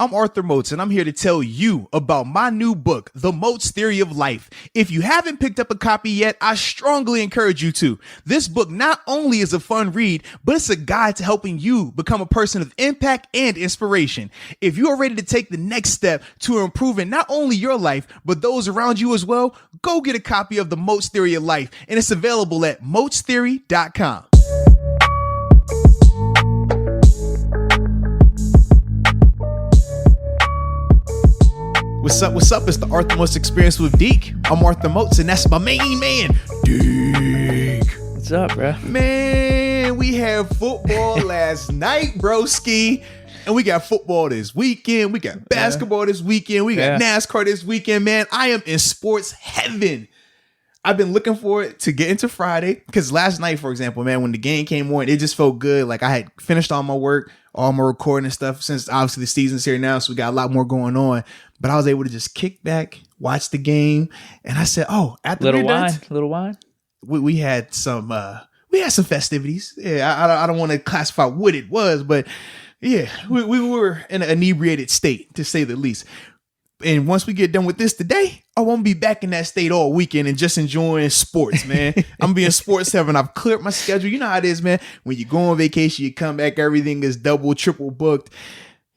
I'm Arthur Moats, and I'm here to tell you about my new book, The Moats Theory of Life. If you haven't picked up a copy yet, I strongly encourage you to. This book not only is a fun read, but it's a guide to helping you become a person of impact and inspiration. If you are ready to take the next step to improving not only your life, but those around you as well, go get a copy of The Moats Theory of Life, and it's available at moatstheory.com. What's up? What's up? It's the Arthur Moats Experience with Deke. I'm Arthur Moats, and that's my main man, Deke. What's up, bro? Man, we had football last night, broski. And we got football this weekend. We got basketball this weekend. We got NASCAR this weekend, man. I am in sports heaven. I've been looking forward to get into Friday because last night, for example, man, when the game came on, it just felt good. Like I had finished all my work, all my recording and stuff since obviously the season's here now. So we got a lot more going on. But I was able to just kick back, watch the game. And I said, oh, at the little wine. We had some festivities. Yeah, I don't want to classify what it was, but yeah, we were in an inebriated state, to say the least. And once we get done with this today, I won't be back in that state all weekend and just enjoying sports, man. I'm being sports heaven. I've cleared my schedule. You know how it is, man. When you go on vacation, you come back, everything is double, triple booked.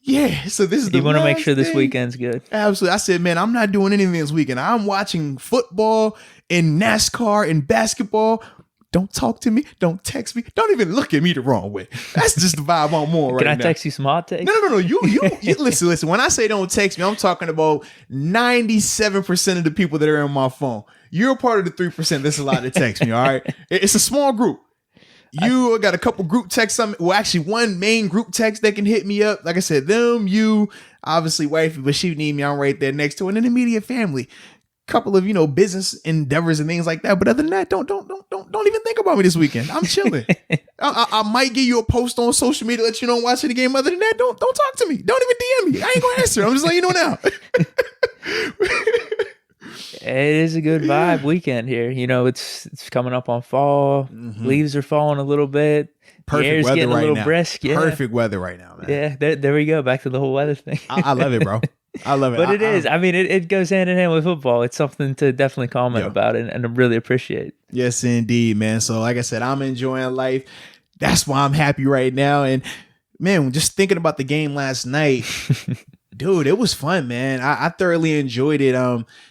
Yeah, so this is the You want to make sure day. this weekend's good. Absolutely. I said, man, I'm not doing anything this weekend. I'm watching football and NASCAR and basketball. Don't talk to me. Don't text me. Don't even look at me the wrong way. That's just the vibe I'm on right now. Can I text you some hot takes? No. You listen. When I say don't text me, I'm talking about 97% of the people that are on my phone. You're a part of the 3% that's allowed to text me, all right? It's a small group. You got a couple group texts. Well, actually, one main group text that can hit me up. Like I said, them, you, obviously wifey, but she need me. I'm right there next to her. And then immediate family. Couple of business endeavors and things like that, but other than that, don't even think about me this weekend. I'm chilling. I might give you a post on social media, let you know I'm watching the game. Other than that, don't talk to me. Don't even DM me. I ain't gonna answer. I'm just letting you know now. It is a good vibe weekend here. It's coming up on fall. Mm-hmm. Leaves are falling a little bit. Perfect the air's weather getting right a little now. brisk. Yeah. Perfect weather right now, man. Yeah, there we go. Back to the whole weather thing. I love it, bro. I love it. But it is. I mean, it goes hand in hand with football. It's something to definitely comment about and I really appreciate. Yes, indeed, man. So like I said, I'm enjoying life. That's why I'm happy right now. And man, just thinking about the game last night, dude, it was fun, man. I thoroughly enjoyed it.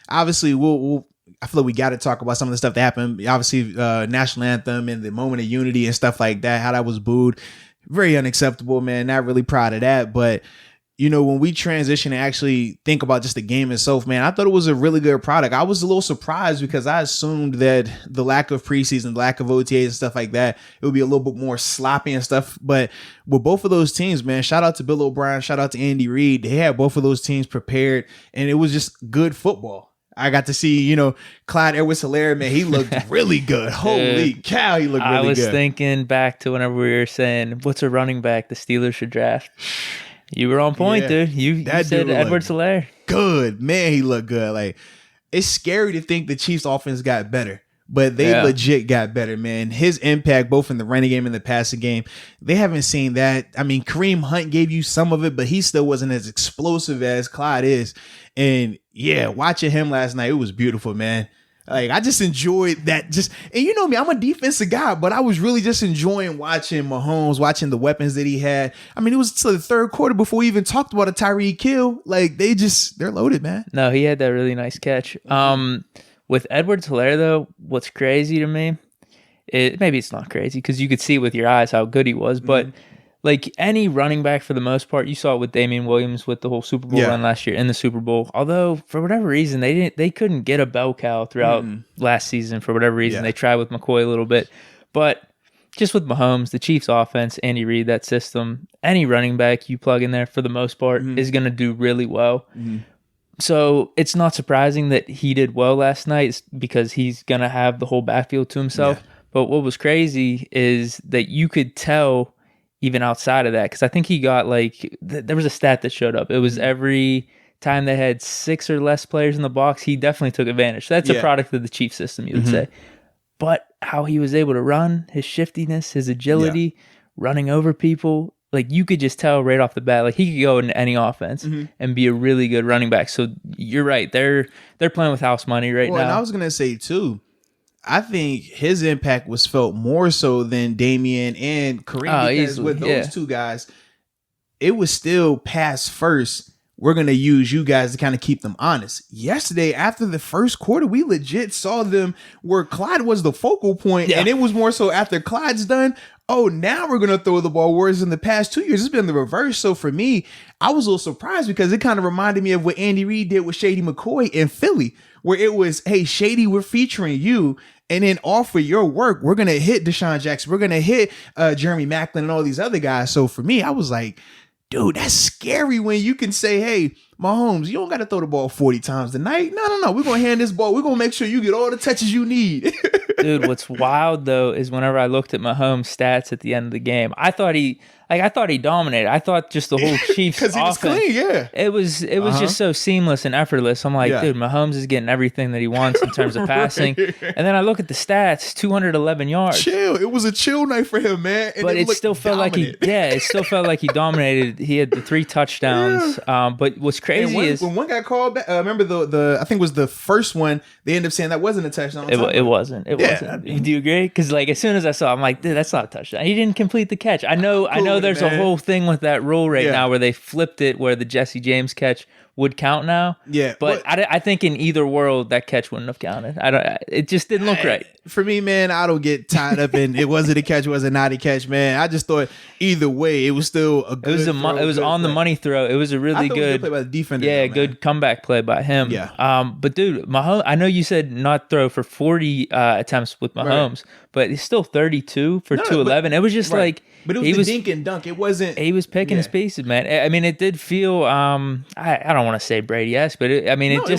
Obviously, I feel like we got to talk about some of the stuff that happened. Obviously, national anthem and the moment of unity and stuff like that, how that was booed. Very unacceptable, man. Not really proud of that. But, when we transition and actually think about just the game itself, man, I thought it was a really good product. I was a little surprised because I assumed that the lack of preseason, lack of OTAs and stuff like that, it would be a little bit more sloppy and stuff. But with both of those teams, man, shout out to Bill O'Brien, shout out to Andy Reid. They had both of those teams prepared and it was just good football. I got to see, Clyde Edwards-Helaire, man, he looked really good. Holy cow, he looked really good. I was thinking back to whenever we were saying, what's a running back the Steelers should draft? You were on point, dude. You said Edwards-Helaire. Good. Man, he looked good. Like, it's scary to think the Chiefs' offense got better, but they legit got better, man. His impact, both in the running game and the passing game, they haven't seen that. I mean, Kareem Hunt gave you some of it, but he still wasn't as explosive as Clyde is. And yeah, watching him last night, it was beautiful, man. Like, I just enjoyed that. And you know me, I'm a defensive guy, but I was really just enjoying watching Mahomes, watching the weapons that he had. I mean, it was to the third quarter before we even talked about a Tyreek Hill. Like, they're loaded, man. No, he had that really nice catch. With Edwards-Helaire, though, what's crazy to me, maybe it's not crazy because you could see with your eyes how good he was, but like any running back for the most part, you saw it with Damian Williams with the whole Super Bowl run last year in the Super Bowl. Although for whatever reason they couldn't get a bell cow throughout last season for whatever reason. They tried with McCoy a little bit, but just with Mahomes, the Chiefs offense, Andy Reid, that system, any running back you plug in there for the most part is going to do really well. So it's not surprising that he did well last night because he's going to have the whole backfield to himself. But what was crazy is that you could tell even outside of that, because I think he got there was a stat that showed up. It was every time they had 6 or less players in the box, he definitely took advantage. So that's a product of the Chiefs system, you would say. But how he was able to run, his shiftiness, his agility, running over people, like you could just tell right off the bat, like he could go into any offense and be a really good running back. So you're right. They're playing with house money right now. And I was going to say too, I think his impact was felt more so than Damian and Kareem because easily, with those two guys, it was still pass first. We're going to use you guys to kind of keep them honest. Yesterday, after the first quarter, we legit saw them where Clyde was the focal point, and it was more so after Clyde's done, oh, now we're going to throw the ball. Whereas in the past 2 years, it's been the reverse. So for me, I was a little surprised because it kind of reminded me of what Andy Reid did with Shady McCoy in Philly, where it was, hey, Shady, we're featuring you. And then off of your work, we're going to hit Deshaun Jackson. We're going to hit Jeremy Maclin and all these other guys. So for me, I was like, dude, that's scary when you can say, hey, Mahomes, you don't got to throw the ball 40 times tonight. No. We're going to hand this ball. We're going to make sure you get all the touches you need. Dude, what's wild, though, is whenever I looked at Mahomes' stats at the end of the game, I thought he dominated. I thought just the whole Chiefs offense. Because he was clean, yeah. It was just so seamless and effortless. I'm like, dude, Mahomes is getting everything that he wants in terms of passing. And then I look at the stats, 211 yards. Chill. It was a chill night for him, man. And but it still felt dominant. it still felt like he dominated. He had the 3 touchdowns. But what's crazy is when one got called back, remember the I think it was the first one, they ended up saying that wasn't a touchdown. It wasn't. It wasn't. Do you agree? Because like as soon as I saw it, I'm like, dude, that's not a touchdown. He didn't complete the catch. I know there's a whole thing with that rule right now where they flipped it where the Jesse James catch would count now. Yeah. But I think in either world that catch wouldn't have counted. It just didn't look right. For me, man, I don't get tied up in it was it a catch, was it not a catch, man. I just thought either way, it was still a good it was on the money throw. It was a really good play by the defender. Yeah, good comeback play by him. Yeah. But dude, Mahomes, I know you said not throw for 40 attempts with Mahomes, but he's still 32 for 211. It was just like but it was the dink and dunk. It wasn't. He was picking his pieces, man. I mean, it did feel. I don't want to say Brady-esque, but it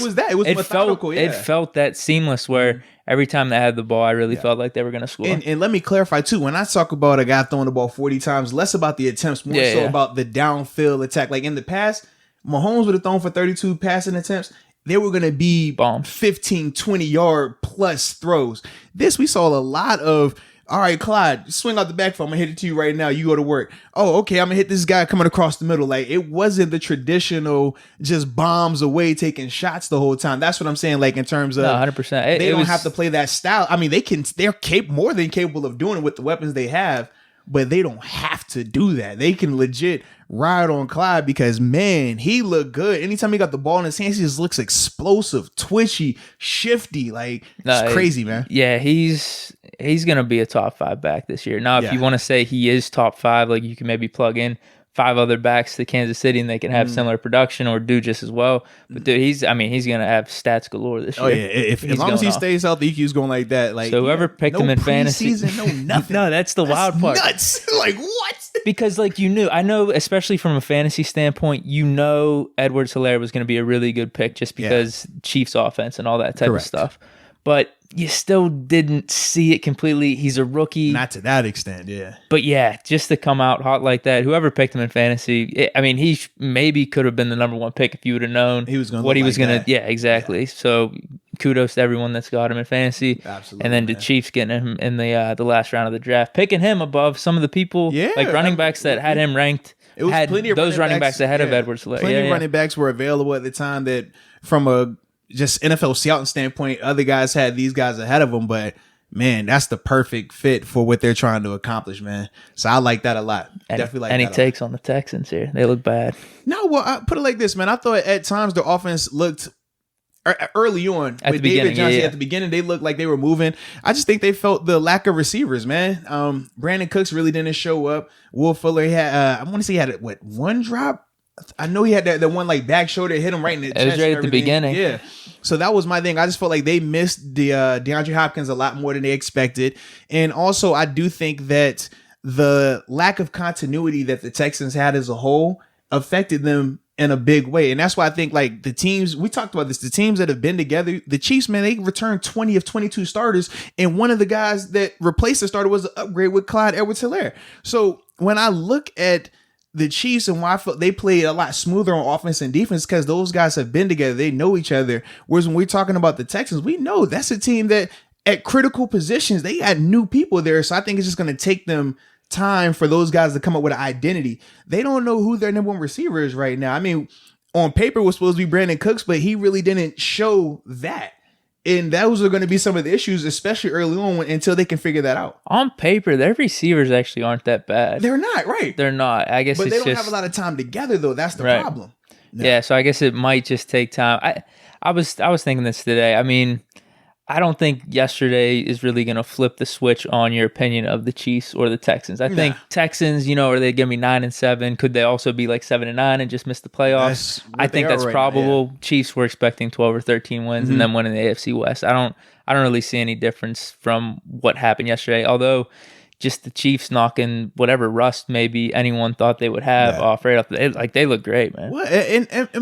was that. It was methodical. It felt that seamless where every time they had the ball, I really felt like they were going to score. And let me clarify too. When I talk about a guy throwing the ball 40 times, less about the attempts, more about the downfield attack. Like in the past, Mahomes would have thrown for 32 passing attempts. They were going to be 15, 20 yard plus throws. This we saw a lot of. All right, Clyde, swing out the backfield. I'm going to hit it to you right now. You go to work. Oh, okay, I'm going to hit this guy coming across the middle. Like, it wasn't the traditional just bombs away taking shots the whole time. That's what I'm saying, like, in terms of 100%. They don't have to play that style. I mean, they're more than capable of doing it with the weapons they have, but they don't have to do that. They can legit ride on Clyde because, man, he looked good. Anytime he got the ball in his hands, he just looks explosive, twitchy, shifty. Like, it's crazy, man. Yeah, he's going to be a top 5 back this year. Now, if you want to say he is top 5, like you can maybe plug in 5 other backs to Kansas City and they can have similar production or do just as well. But dude, he's going to have stats galore this year. Oh yeah, as long as he stays healthy, he keeps going like that. Like, so whoever picked him in fantasy, no nothing. No, that's the wild part. Nuts. Like what? Because like I know, especially from a fantasy standpoint, Edwards-Helaire was going to be a really good pick just because Chiefs offense and all that type of stuff. But you still didn't see it completely. He's a rookie. Not to that extent, yeah. But yeah, just to come out hot like that, whoever picked him in fantasy, he maybe could have been the number 1 pick if you would have known what he was going to. Yeah, exactly. Yeah. So kudos to everyone that's got him in fantasy. Absolutely. And then the Chiefs getting him in the last round of the draft, picking him above some of the people, like running backs that had him ranked. It was plenty of those running backs ahead of Edwards-Helaire. Plenty of running backs were available at the time that from a just NFL scouting standpoint, other guys had these guys ahead of them, but man, that's the perfect fit for what they're trying to accomplish, man. So I like that a lot. Definitely like that. Any takes on the Texans here? They look bad. No, well, I put it like this, man. I thought at times the offense looked early on at with the David Johnson at the beginning, they looked like they were moving. I just think they felt the lack of receivers, man. Brandon Cooks really didn't show up. Will Fuller had, I want to say he had one drop. I know he had that one like back shoulder hit him right in the chest. It was right at the beginning. Yeah. So that was my thing. I just felt like they missed the DeAndre Hopkins a lot more than they expected. And also I do think that the lack of continuity that the Texans had as a whole affected them in a big way. And that's why I think like the teams, we talked about this, the teams that have been together, the Chiefs, man, they returned 20 of 22 starters. And one of the guys that replaced the starter was an upgrade with Clyde Edwards-Helaire. So when I look at the Chiefs and why I felt they played a lot smoother on offense and defense, because those guys have been together. They know each other. Whereas when we're talking about the Texans, we know that's a team that at critical positions, they got new people there. So I think it's just going to take them time for those guys to come up with an identity. They don't know who their number one receiver is right now. I mean, on paper it was supposed to be Brandon Cooks, but he really didn't show that. And those are going to be some of the issues, especially early on until they can figure that out. On paper, their receivers actually aren't that bad. They're not, right? They're not. I guess but it's they don't just have a lot of time together, though. That's the right. problem. No. Yeah, so I guess it might just take time. I was thinking this today. I mean, I don't think yesterday is really going to flip the switch on your opinion of the Chiefs or the Texans. I think Texans, are they going to be 9-7? Could they also be like 7-9 and just miss the playoffs? I think that's probable. Yeah. Chiefs were expecting 12 or 13 wins and then winning the AFC West. I don't really see any difference from what happened yesterday. Although, just the Chiefs knocking whatever rust maybe anyone thought they would have off right off. They look great, man. Well,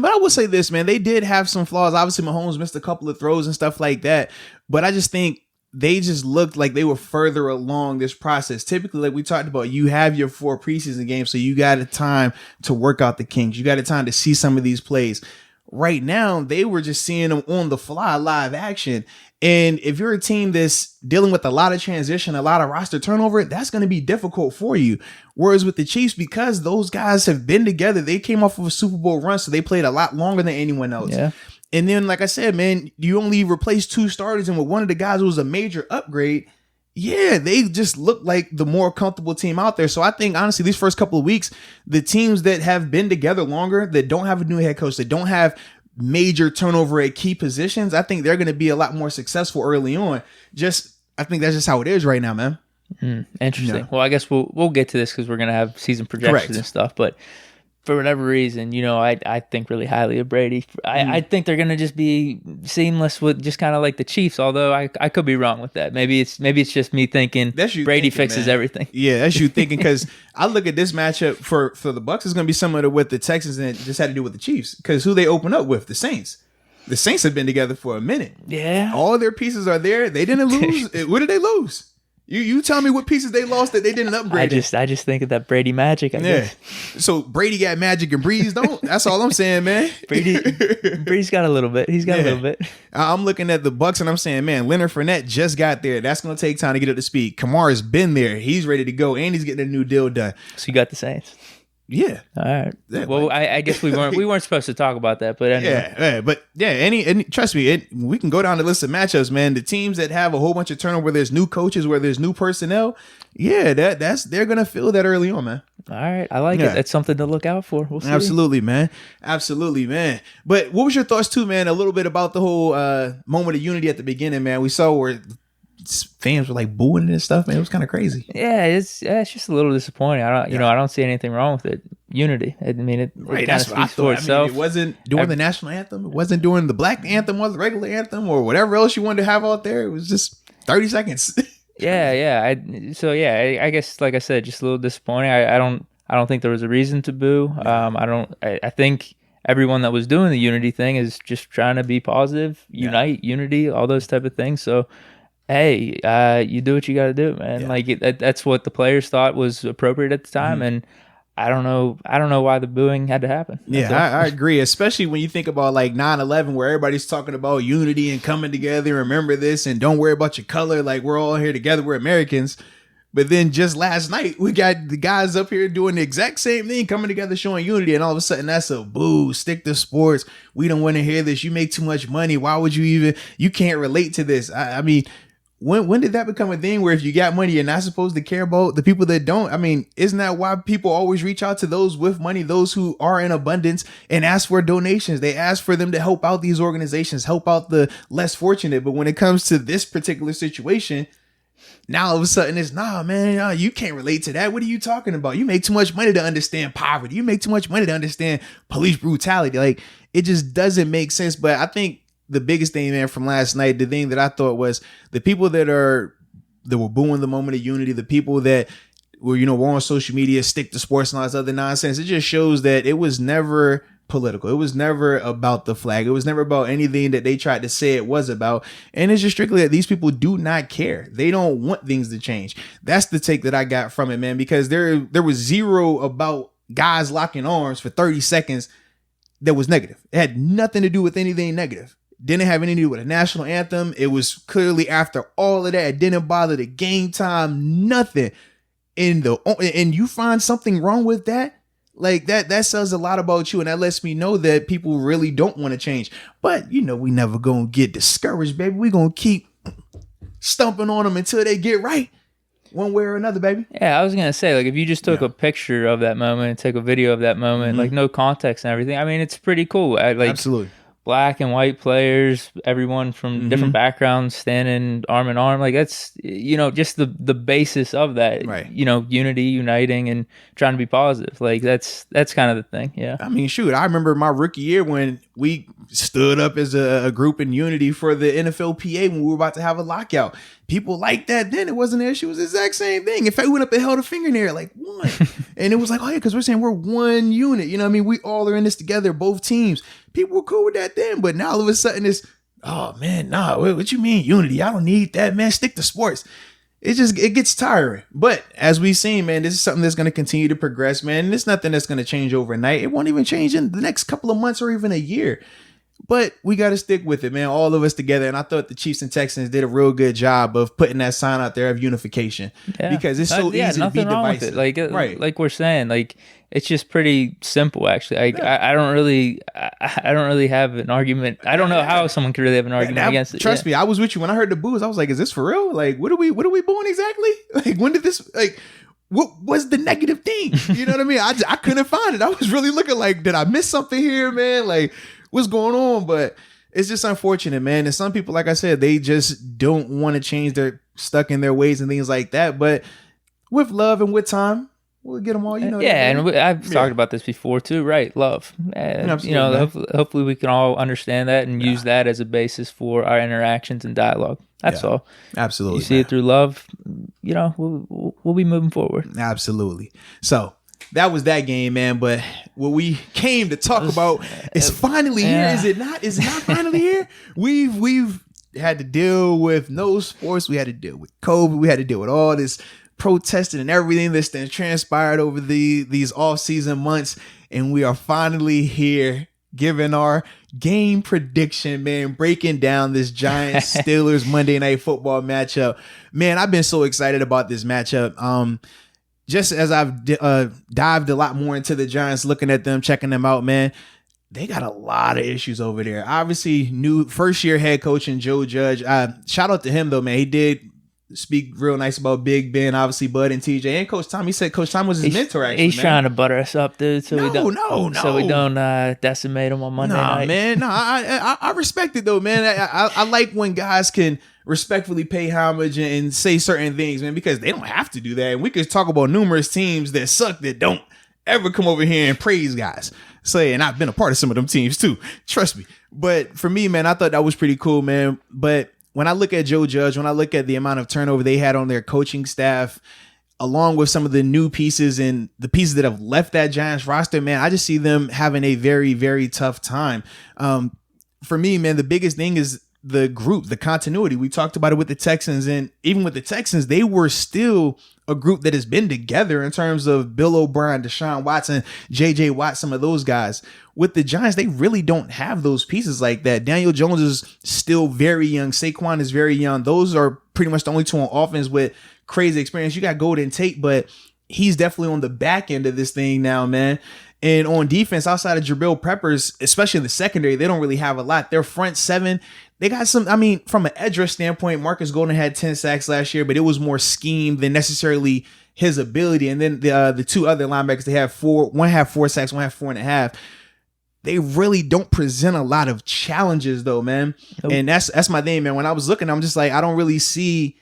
but I will say this, man. They did have some flaws. Obviously, Mahomes missed a couple of throws and stuff like that. But I just think they just looked like they were further along this process. Typically, like we talked about, you have your 4 preseason games, so you got a time to work out the kinks. You got a time to see some of these plays. Right now, they were just seeing them on the fly, live action. And if you're a team that's dealing with a lot of transition, a lot of roster turnover, that's going to be difficult for you. Whereas with the Chiefs, because those guys have been together, they came off of a Super Bowl run, so they played a lot longer than anyone else. Yeah. And then, like I said, man, you only replaced 2 starters, and with one of the guys who was a major upgrade, yeah, they just look like the more comfortable team out there. So I think, honestly, these first couple of weeks, the teams that have been together longer, that don't have a new head coach, that don't have major turnover at key positions, I think they're going to be a lot more successful early on. I think that's just how it is right now, man. Interesting. Yeah. Well, I guess we'll get to this because we're going to have season projections and stuff, but for whatever reason, I think really highly of Brady. I think they're going to just be seamless with just kind of like the Chiefs, although I could be wrong with that. Maybe it's just me thinking Brady fixes everything. Yeah, that's you thinking, because I look at this matchup for the Bucs is going to be similar to what the Texans and it just had to do with the Chiefs, because who they open up with? The Saints. The Saints have been together for a minute. Yeah. All their pieces are there. They didn't lose. What did they lose? You tell me what pieces they lost that they didn't upgrade. I just think of that Brady magic. I guess. So Brady got magic and Breeze don't. That's all I'm saying, man. Breeze got a little bit. He's got a little bit. I'm looking at the Bucs and I'm saying, man, Leonard Fournette just got there. That's going to take time to get up to speed. Kamara's been there. He's ready to go, and he's getting a new deal done. So you got the Saints. Yeah. All right. Yeah, well, I guess we weren't supposed to talk about that, but anyway. Any trust me, we can go down the list of matchups, man. The teams that have a whole bunch of turnover, where there's new coaches, where there's new personnel, they're gonna feel that early on, man. All right, I like it. That's something to look out for. We'll see. Absolutely, man. But what was your thoughts too, man? A little bit about the whole moment of unity at the beginning, man. We saw where fans were like booing and stuff, man. It was kind of crazy. Yeah, it's just a little disappointing. I don't see anything wrong with it. Unity. I mean, it kind of speaks for itself. It wasn't during the national anthem. It wasn't during the black anthem or the regular anthem or whatever else you wanted to have out there. It was just 30 seconds. I guess, like I said, just a little disappointing. I don't think there was a reason to boo. I think everyone that was doing the unity thing is just trying to be positive, unite, unity, all those type of things. So, hey, you do what you got to do, man. Like that's what the players thought was appropriate at the time, and I don't know why the booing had to happen. I agree, especially when you think about like 9/11, where everybody's talking about unity and coming together. Remember this, and don't worry about your color. Like, we're all here together. We're Americans. But then just last night, we got the guys up here doing the exact same thing, coming together, showing unity, and all of a sudden that's a boo. Stick to sports. We don't want to hear this. You make too much money. Why would you can't relate to this? I mean, when did that become a thing where if you got money, you're not supposed to care about the people that don't? I mean, isn't that why people always reach out to those with money, those who are in abundance, and ask for donations? They ask for them to help out these organizations, help out the less fortunate. But when it comes to this particular situation, now all of a sudden it's, you can't relate to that. What are you talking about? You make too much money to understand poverty. You make too much money to understand police brutality. Like, it just doesn't make sense. But I think the biggest thing, man, from last night, the thing that I thought was the people that were booing the moment of unity, the people that were, were on social media, stick to sports and all this other nonsense. It just shows that it was never political. It was never about the flag. It was never about anything that they tried to say it was about. And it's just strictly that these people do not care. They don't want things to change. That's the take that I got from it, man, because there was zero about guys locking arms for 30 seconds that was negative. It had nothing to do with anything negative. Didn't have anything to do with a national anthem. It was clearly after all of that. It didn't bother the game time, nothing. and you find something wrong with that, like that says a lot about you, and that lets me know that people really don't want to change. But we never gonna get discouraged, baby. We gonna keep stumping on them until they get right, one way or another, baby. Yeah, I was gonna say, like, if you just took a picture of that moment and take a video of that moment, like no context and everything, I mean, it's pretty cool. Absolutely. Black and white players, everyone from different backgrounds standing arm in arm. Like, that's, just the basis of that, right. Unity, uniting, and trying to be positive. Like, that's kind of the thing. Yeah. I mean, shoot, I remember my rookie year when we stood up as a group in unity for the NFLPA when we were about to have a lockout. People like that then. It wasn't an issue. It was the exact same thing. In fact, we went up and held a finger in there like one. And it was like, oh yeah, because we're saying we're one unit. You know what I mean? We all are in this together, both teams. People were cool with that then. But now all of a sudden it's, oh man, nah, what you mean unity? I don't need that, man. Stick to sports. It gets tiring. But as we've seen, man, this is something that's going to continue to progress, man. And it's nothing that's going to change overnight. It won't even change in the next couple of months or even a year. But we got to stick with it, man. All of us together. And I thought the Chiefs and Texans did a real good job of putting that sign out there of unification, because it's so easy to be divisive. Right. Like we're saying, like, it's just pretty simple, actually. I don't really have an argument. I don't know how someone could really have an argument against it. Trust me, I was with you when I heard the boos. I was like, is this for real? Like, what are we booing exactly? Like, when did this, like, what was the negative thing? You know what I mean? I couldn't find it. I was really looking like, did I miss something here, man? Like, what's going on? But it's just unfortunate, man. And some people, like I said, they just don't want to change. They're stuck in their ways and things like that. But with love and with time, we'll get them all. I've talked about this before too, right? Love. Hopefully we can all understand that and use that as a basis for our interactions and dialogue. That's all. Absolutely. You see it through love, we'll be moving forward. Absolutely. So that was that game, man. But what we came to talk about is finally here. Is it not? Is it not finally here? We've had to deal with no sports. We had to deal with COVID. We had to deal with all this protesting and everything that's been transpired over these off-season months. And we are finally here giving our game prediction, man, breaking down this Giants Steelers Monday Night Football matchup. Man, I've been so excited about this matchup. Just as I've dived a lot more into the Giants, looking at them, checking them out, man, they got a lot of issues over there. Obviously, new first-year head coach and Joe Judge. Shout out to him, though, man. He did speak real nice about Big Ben, obviously Bud and TJ, and Coach Tom. He said Coach Tom was his mentor, actually. He's trying to butter us up, dude. So we don't decimate him on Monday night. Man. I respect it, though, man. I like when guys can respectfully pay homage and say certain things, man, because they don't have to do that. And we could talk about numerous teams that suck that don't ever come over here and praise guys. And I've been a part of some of them teams too. Trust me. But for me, man, I thought that was pretty cool, man. But when I look at Joe Judge, when I look at the amount of turnover they had on their coaching staff, along with some of the new pieces and the pieces that have left that Giants roster, man, I just see them having a very, very tough time. For me, man, the biggest thing is the group, the continuity. We talked about it with the Texans, and even with the Texans, they were still a group that has been together in terms of Bill O'Brien, Deshaun Watson, JJ Watt, some of those guys. With the Giants, they really don't have those pieces like that. Daniel Jones is still very young. Saquon is very young. Those are pretty much the only two on offense with crazy experience. You got Golden Tate, but he's definitely on the back end of this thing now, man. And on defense, outside of Jabril Peppers, especially in the secondary, they don't really have a lot. Their front seven, they got some, I mean, from an edge rush standpoint, Marcus Golden had 10 sacks last year, but it was more scheme than necessarily his ability. And then the two other linebackers, they have one had 4 sacks, one had 4.5. They really don't present a lot of challenges, though, man. Nope. And that's my thing, man. When I was looking, I'm just like, I don't really see,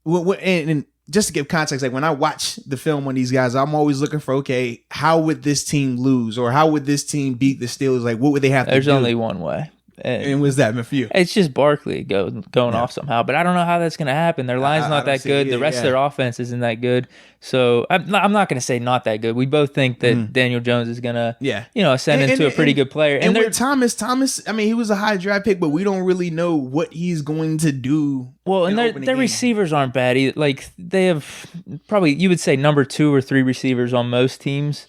and just to give context, like when I watch the film on these guys, I'm always looking for, okay, how would this team lose, or how would this team beat the Steelers? Like, what would they have to do? There's only one way. And what's that meant for you? It's just Barkley going off somehow, but I don't know how that's going to happen. Their line's not that good. The rest of their offense isn't that good. So I'm not going to say not that good. We both think that Daniel Jones is going to, ascend into a pretty good player. And with Thomas, I mean, he was a high draft pick, but we don't really know what he's going to do. Well, and their receivers aren't bad either. Like, they have probably, you would say, number 2 or 3 receivers on most teams.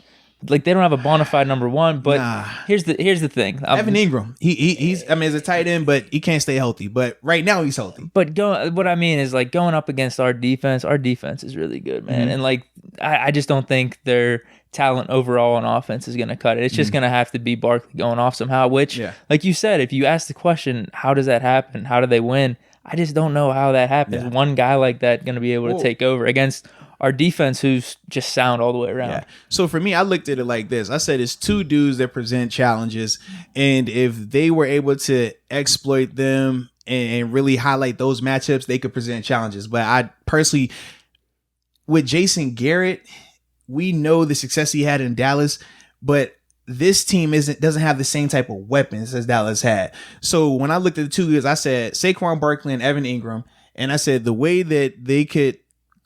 like they don't have a bona fide number one. But here's the thing. Evan Ingram, he's I mean, as a tight end, but he can't stay healthy. But right now he's healthy. But what I mean is like going up against our defense is really good, man. And like I just don't think their talent overall on offense is going to cut it. It's just going to have to be Barkley going off somehow. Which, like you said, if you ask the question, how does that happen? How do they win? I just don't know how that happens. One guy like that going to be able to take over against our defense, who's just sound all the way around. So for me, I looked at it like this. I said it's two dudes that present challenges, and if they were able to exploit them and really highlight those matchups, they could present challenges. But I personally, with Jason Garrett, we know the success he had in Dallas, but this team doesn't have the same type of weapons as Dallas had. So when I looked at the two guys, I said Saquon Barkley and Evan Ingram, and I said the way that they could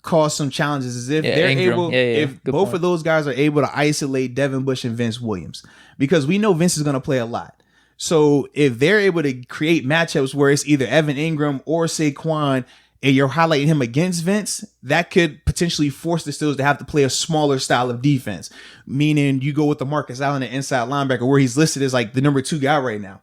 cause some challenges is if they're able, if both of those guys are able to isolate Devin Bush and Vince Williams, because we know Vince is going to play a lot. So if they're able to create matchups where it's either Evan Ingram or Saquon, and you're highlighting him against Vince, that could potentially force the Steelers to have to play a smaller style of defense. Meaning you go with the Marcus Allen, the inside linebacker, where he's listed as like the number 2 guy right now.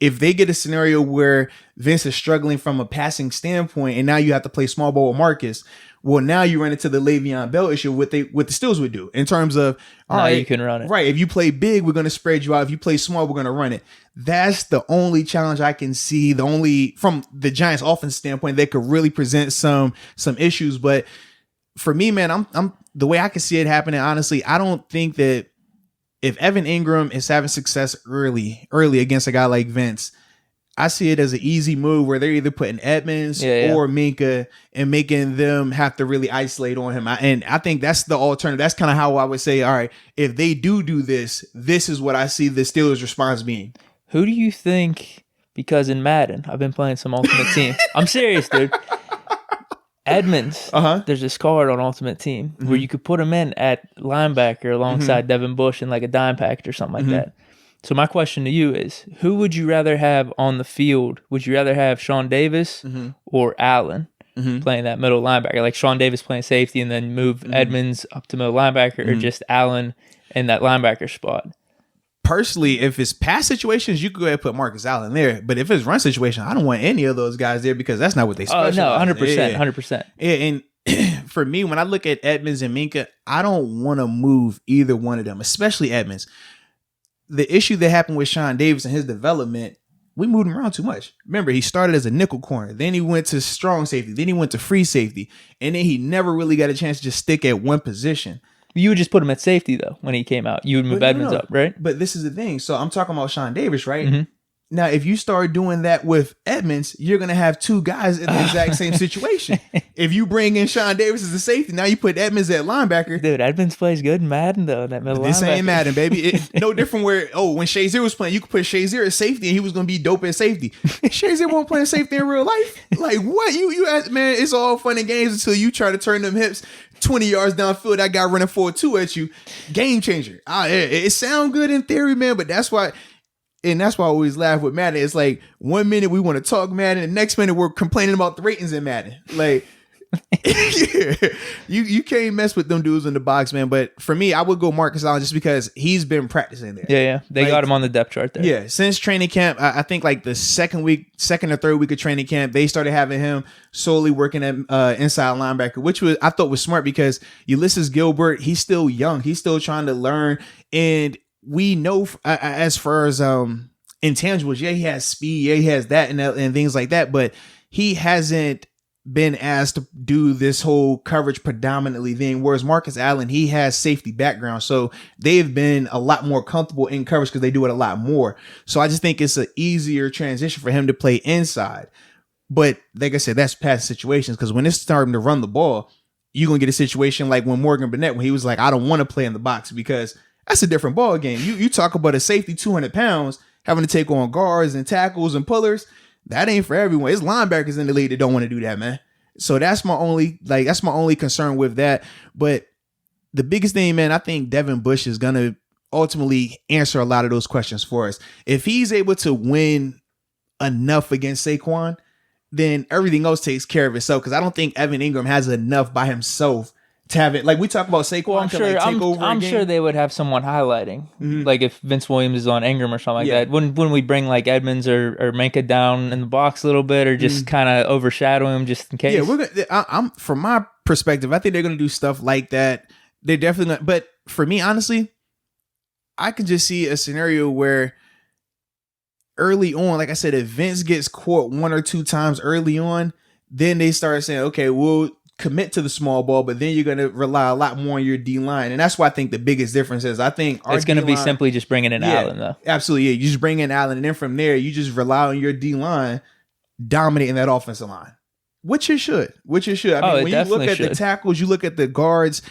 If they get a scenario where Vince is struggling from a passing standpoint, and now you have to play small ball with Marcus, well, now you run into the Le'Veon Bell issue, what the Steelers would do in terms of, all right, you can run it. Right. If you play big, we're going to spread you out. If you play small, we're going to run it. That's the only challenge I can see, the only from the Giants offense standpoint that could really present some issues. But for me, man, I'm the way I can see it happening, honestly, I don't think that if Evan Ingram is having success early against a guy like Vince, I see it as an easy move where they're either putting Edmonds or Minka and making them have to really isolate on him. And I think that's the alternative. That's kind of how I would say, all right, if they do this, this is what I see the Steelers' response being. Who do you think, because in Madden, I've been playing some Ultimate Team. I'm serious, dude. Edmonds, there's this card on Ultimate Team where you could put him in at linebacker alongside Devin Bush in like a dime package or something like that. So my question to you is, who would you rather have on the field? Would you rather have Sean Davis or Allen playing that middle linebacker? Like Sean Davis playing safety and then move Edmonds up to middle linebacker, or just Allen in that linebacker spot? Personally, if it's pass situations, you could go ahead and put Marcus Allen there. But if it's run situation, I don't want any of those guys there because that's not what they specialize. Oh, no, 100%, 100%. Yeah, and for me, when I look at Edmonds and Minka, I don't want to move either one of them, especially Edmonds. The issue that happened with Sean Davis and his development, we moved him around too much. Remember, he started as a nickel corner. Then he went to strong safety. Then he went to free safety. And then he never really got a chance to just stick at one position. You would just put him at safety, though, when he came out. You would move Edmonds up, right? But this is the thing. So I'm talking about Sean Davis, right? Now, if you start doing that with Edmonds, you're going to have two guys in the exact same situation. If you bring in Sean Davis as a safety, now you put Edmonds at linebacker. Dude, Edmonds plays good in Madden, though, that middle linebacker. This ain't Madden, baby. No different where, when Shazier was playing, you could put Shazier at safety and he was going to be dope at safety. Shazier won't play safety in real life. Like, what? You ask, man, it's all fun and games until you try to turn them hips 20 yards downfield. That guy running 4-2 at you. Game changer. It sounds good in theory, man, but that's why... And that's why I always laugh with Madden. It's like 1 minute we want to talk Madden, and the next minute we're complaining about the ratings in Madden. Like, you can't mess with them dudes in the box, man. But for me, I would go Marcus Allen just because he's been practicing there. Yeah. They got him on the depth chart there. Yeah, since training camp, I think like the second or third week of training camp, they started having him solely working at inside linebacker, which I thought was smart because Ulysses Gilbert, he's still young. He's still trying to learn. And we know as far as intangibles, he has speed, he has that and things like that, but he hasn't been asked to do this whole coverage predominantly thing, whereas Marcus Allen, he has safety background, so they've been a lot more comfortable in coverage because they do it a lot more. So I just think it's an easier transition for him to play inside. But like I said, that's past situations, because when it's starting to run the ball, you're gonna get a situation like when Morgan Burnett, when he was like, I don't want to play in the box, because that's a different ball game. You talk about a safety 200 pounds having to take on guards and tackles and pullers. That ain't for everyone. It's linebackers in the league that don't want to do that, man. So that's my only concern with that. But the biggest thing, man, I think Devin Bush is gonna ultimately answer a lot of those questions for us. If he's able to win enough against Saquon, then everything else takes care of itself. Because I don't think Evan Ingram has enough by himself to have it. Like we talk about Saquon, Well, I'm to sure. like take over. I'm sure they would have someone highlighting, like if Vince Williams is on Ingram or something like that. Wouldn't we bring like Edmonds or Minka down in the box a little bit, or just kind of overshadow him just in case? Yeah, we're gonna. I'm from my perspective, I think they're gonna do stuff like that. They're definitely not. But for me, honestly, I can just see a scenario where early on, like I said, if Vince gets caught 1 or 2 times early on, then they start saying, okay, we'll commit to the small ball, but then you're going to rely a lot more on your D line. And that's why I think the biggest difference is I think it's going to be simply just bringing in Allen, though. Absolutely. Yeah. You just bring in Allen, and then from there, you just rely on your D line dominating that offensive line, which it should. I mean, when you look at the tackles, you look at the guards,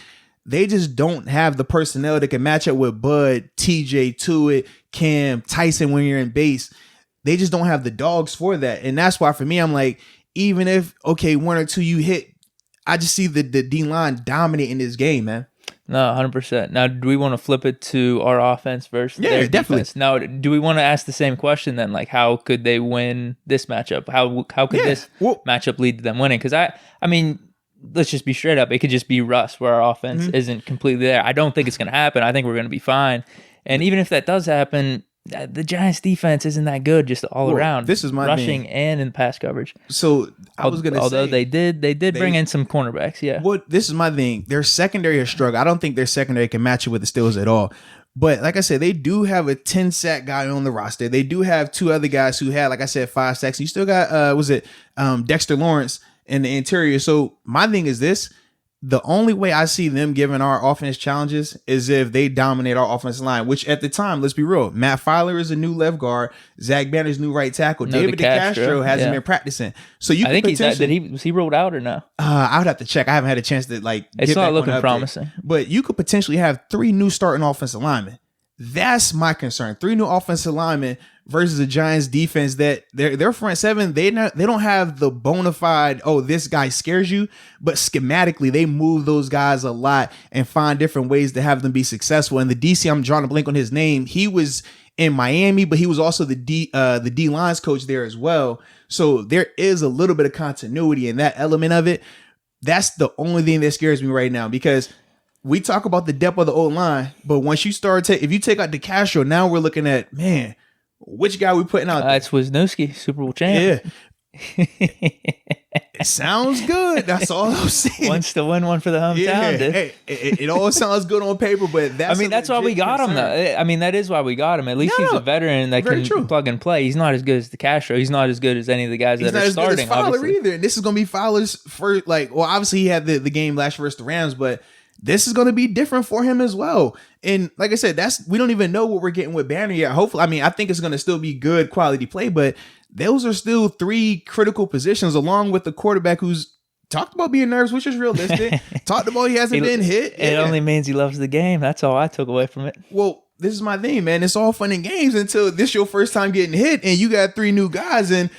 they just don't have the personnel that can match up with Bud, TJ, Tuitt, Cam, Tyson when you're in base. They just don't have the dogs for that. And that's why for me, I'm like, even if, okay, 1 or 2 you hit, I just see the D-line dominating this game, man. No, 100%. Now, do we want to flip it to our offense versus their definitely. defense? Now, do we want to ask the same question then? Like, how could they win this matchup? How could this matchup lead to them winning? Because I mean, let's just be straight up. It could just be rust where our offense isn't completely there. I don't think it's going to happen. I think we're going to be fine. And even if that does happen, the Giants defense isn't that good just all around. This is my rushing thing. And in pass coverage. So I was going to say, although they did bring in some cornerbacks. Yeah. Well, this is my thing. Their secondary has struggled. I don't think their secondary can match it with the Steelers at all. But like I said, they do have a 10-sack guy on the roster. They do have 2 other guys who had, like I said, 5 sacks. You still got Dexter Lawrence in the interior. So my thing is this. The only way I see them giving our offense challenges is if they dominate our offensive line, which at the time, let's be real, Matt Filer is a new left guard, Zach Banner's new right tackle, David DeCastro hasn't been practicing. So you, I think was he rolled out or no? I would have to check. I haven't had a chance to It's not looking promising. But you could potentially have 3 new starting offensive linemen. That's my concern. 3 new offensive linemen versus the Giants defense that their front 7, they don't have the bona fide, oh, this guy scares you, but schematically they move those guys a lot and find different ways to have them be successful. And the DC, I'm drawing a blank on his name, he was in Miami, but he was also the D lines coach there as well. So there is a little bit of continuity in that element of it. That's the only thing that scares me right now, because we talk about the depth of the old line, but once you start if you take out DeCastro, now we're looking at, man, which guy we putting out? It's Wisniewski, Super Bowl champ. Yeah. It sounds good. That's all I'm saying. Wants to win one for the hometown. Hey, it all sounds good on paper, but that's why we got him, though. I mean, that is why we got him. At least he's a veteran that can plug and play. He's not as good as DeCastro. He's not as good as any of the guys that are starting. He's not as good as Fowler either. And this is going to be Fowler's first, obviously he had the game last versus the Rams, but this is going to be different for him as well. And like I said, we don't even know what we're getting with Banner yet. Hopefully, I mean, I think it's going to still be good quality play, but those are still 3 critical positions, along with the quarterback who's talked about being nervous, which is realistic. Talked about he hasn't been hit. It only means he loves the game. That's all I took away from it. Well, this is my thing, man. It's all fun and games until this your first time getting hit and you got 3 new guys. And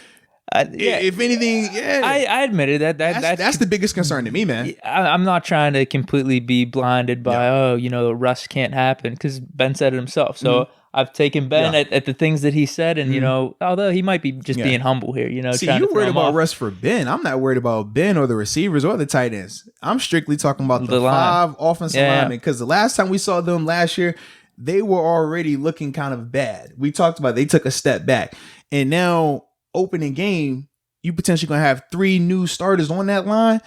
if anything, I admitted that's the biggest concern to me, man. I'm not trying to completely be blinded by rust can't happen, because Ben said it himself. So I've taken Ben at the things that he said, and although he might be just being humble here, See, you're worried about rust for Ben. I'm not worried about Ben or the receivers or the tight ends. I'm strictly talking about the 5 offensive linemen, because the last time we saw them last year, they were already looking kind of bad. We talked about they took a step back, and now opening game, you potentially gonna have 3 new starters on that line.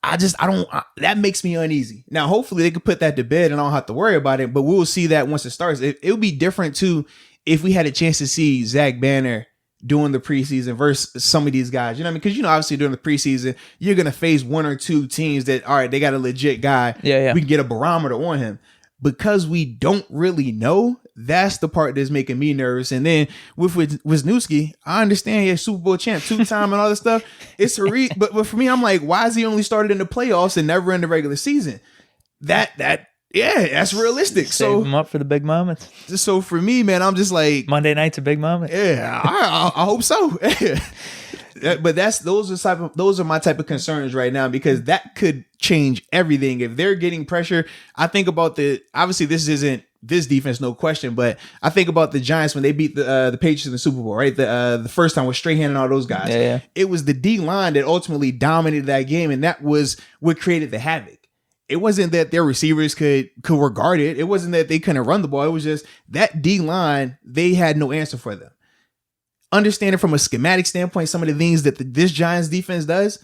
That makes me uneasy. Now, hopefully they could put that to bed and I don't have to worry about it, but we'll see that once it starts. It would be different too if we had a chance to see Zach Banner during the preseason versus some of these guys. You know what I mean? Because, obviously during the preseason, you're going to face 1 or 2 teams that, all right, they got a legit guy. Yeah. We can get a barometer on him. Because we don't really know, that's the part that's making me nervous. And then with Wisniewski, I understand he's Super Bowl champ 2-time and all this stuff. It's but for me, I'm like, why is he only started in the playoffs and never in the regular season? That's realistic. Save him up for the big moments. So for me, man, I'm just like, Monday night's a big moment. Yeah, I hope so. But those are my type of concerns right now, because that could change everything. If they're getting pressure, I think about obviously this isn't this defense, no question, but I think about the Giants when they beat the Patriots in the Super Bowl, right? The first time with Strahan and all those guys. Yeah. It was the D line that ultimately dominated that game, and that was what created the havoc. it wasn't that their receivers could regard it. It wasn't that they couldn't run the ball. It was just that D line, they had no answer for them. Understanding from a schematic standpoint, some of the things that this Giants defense does,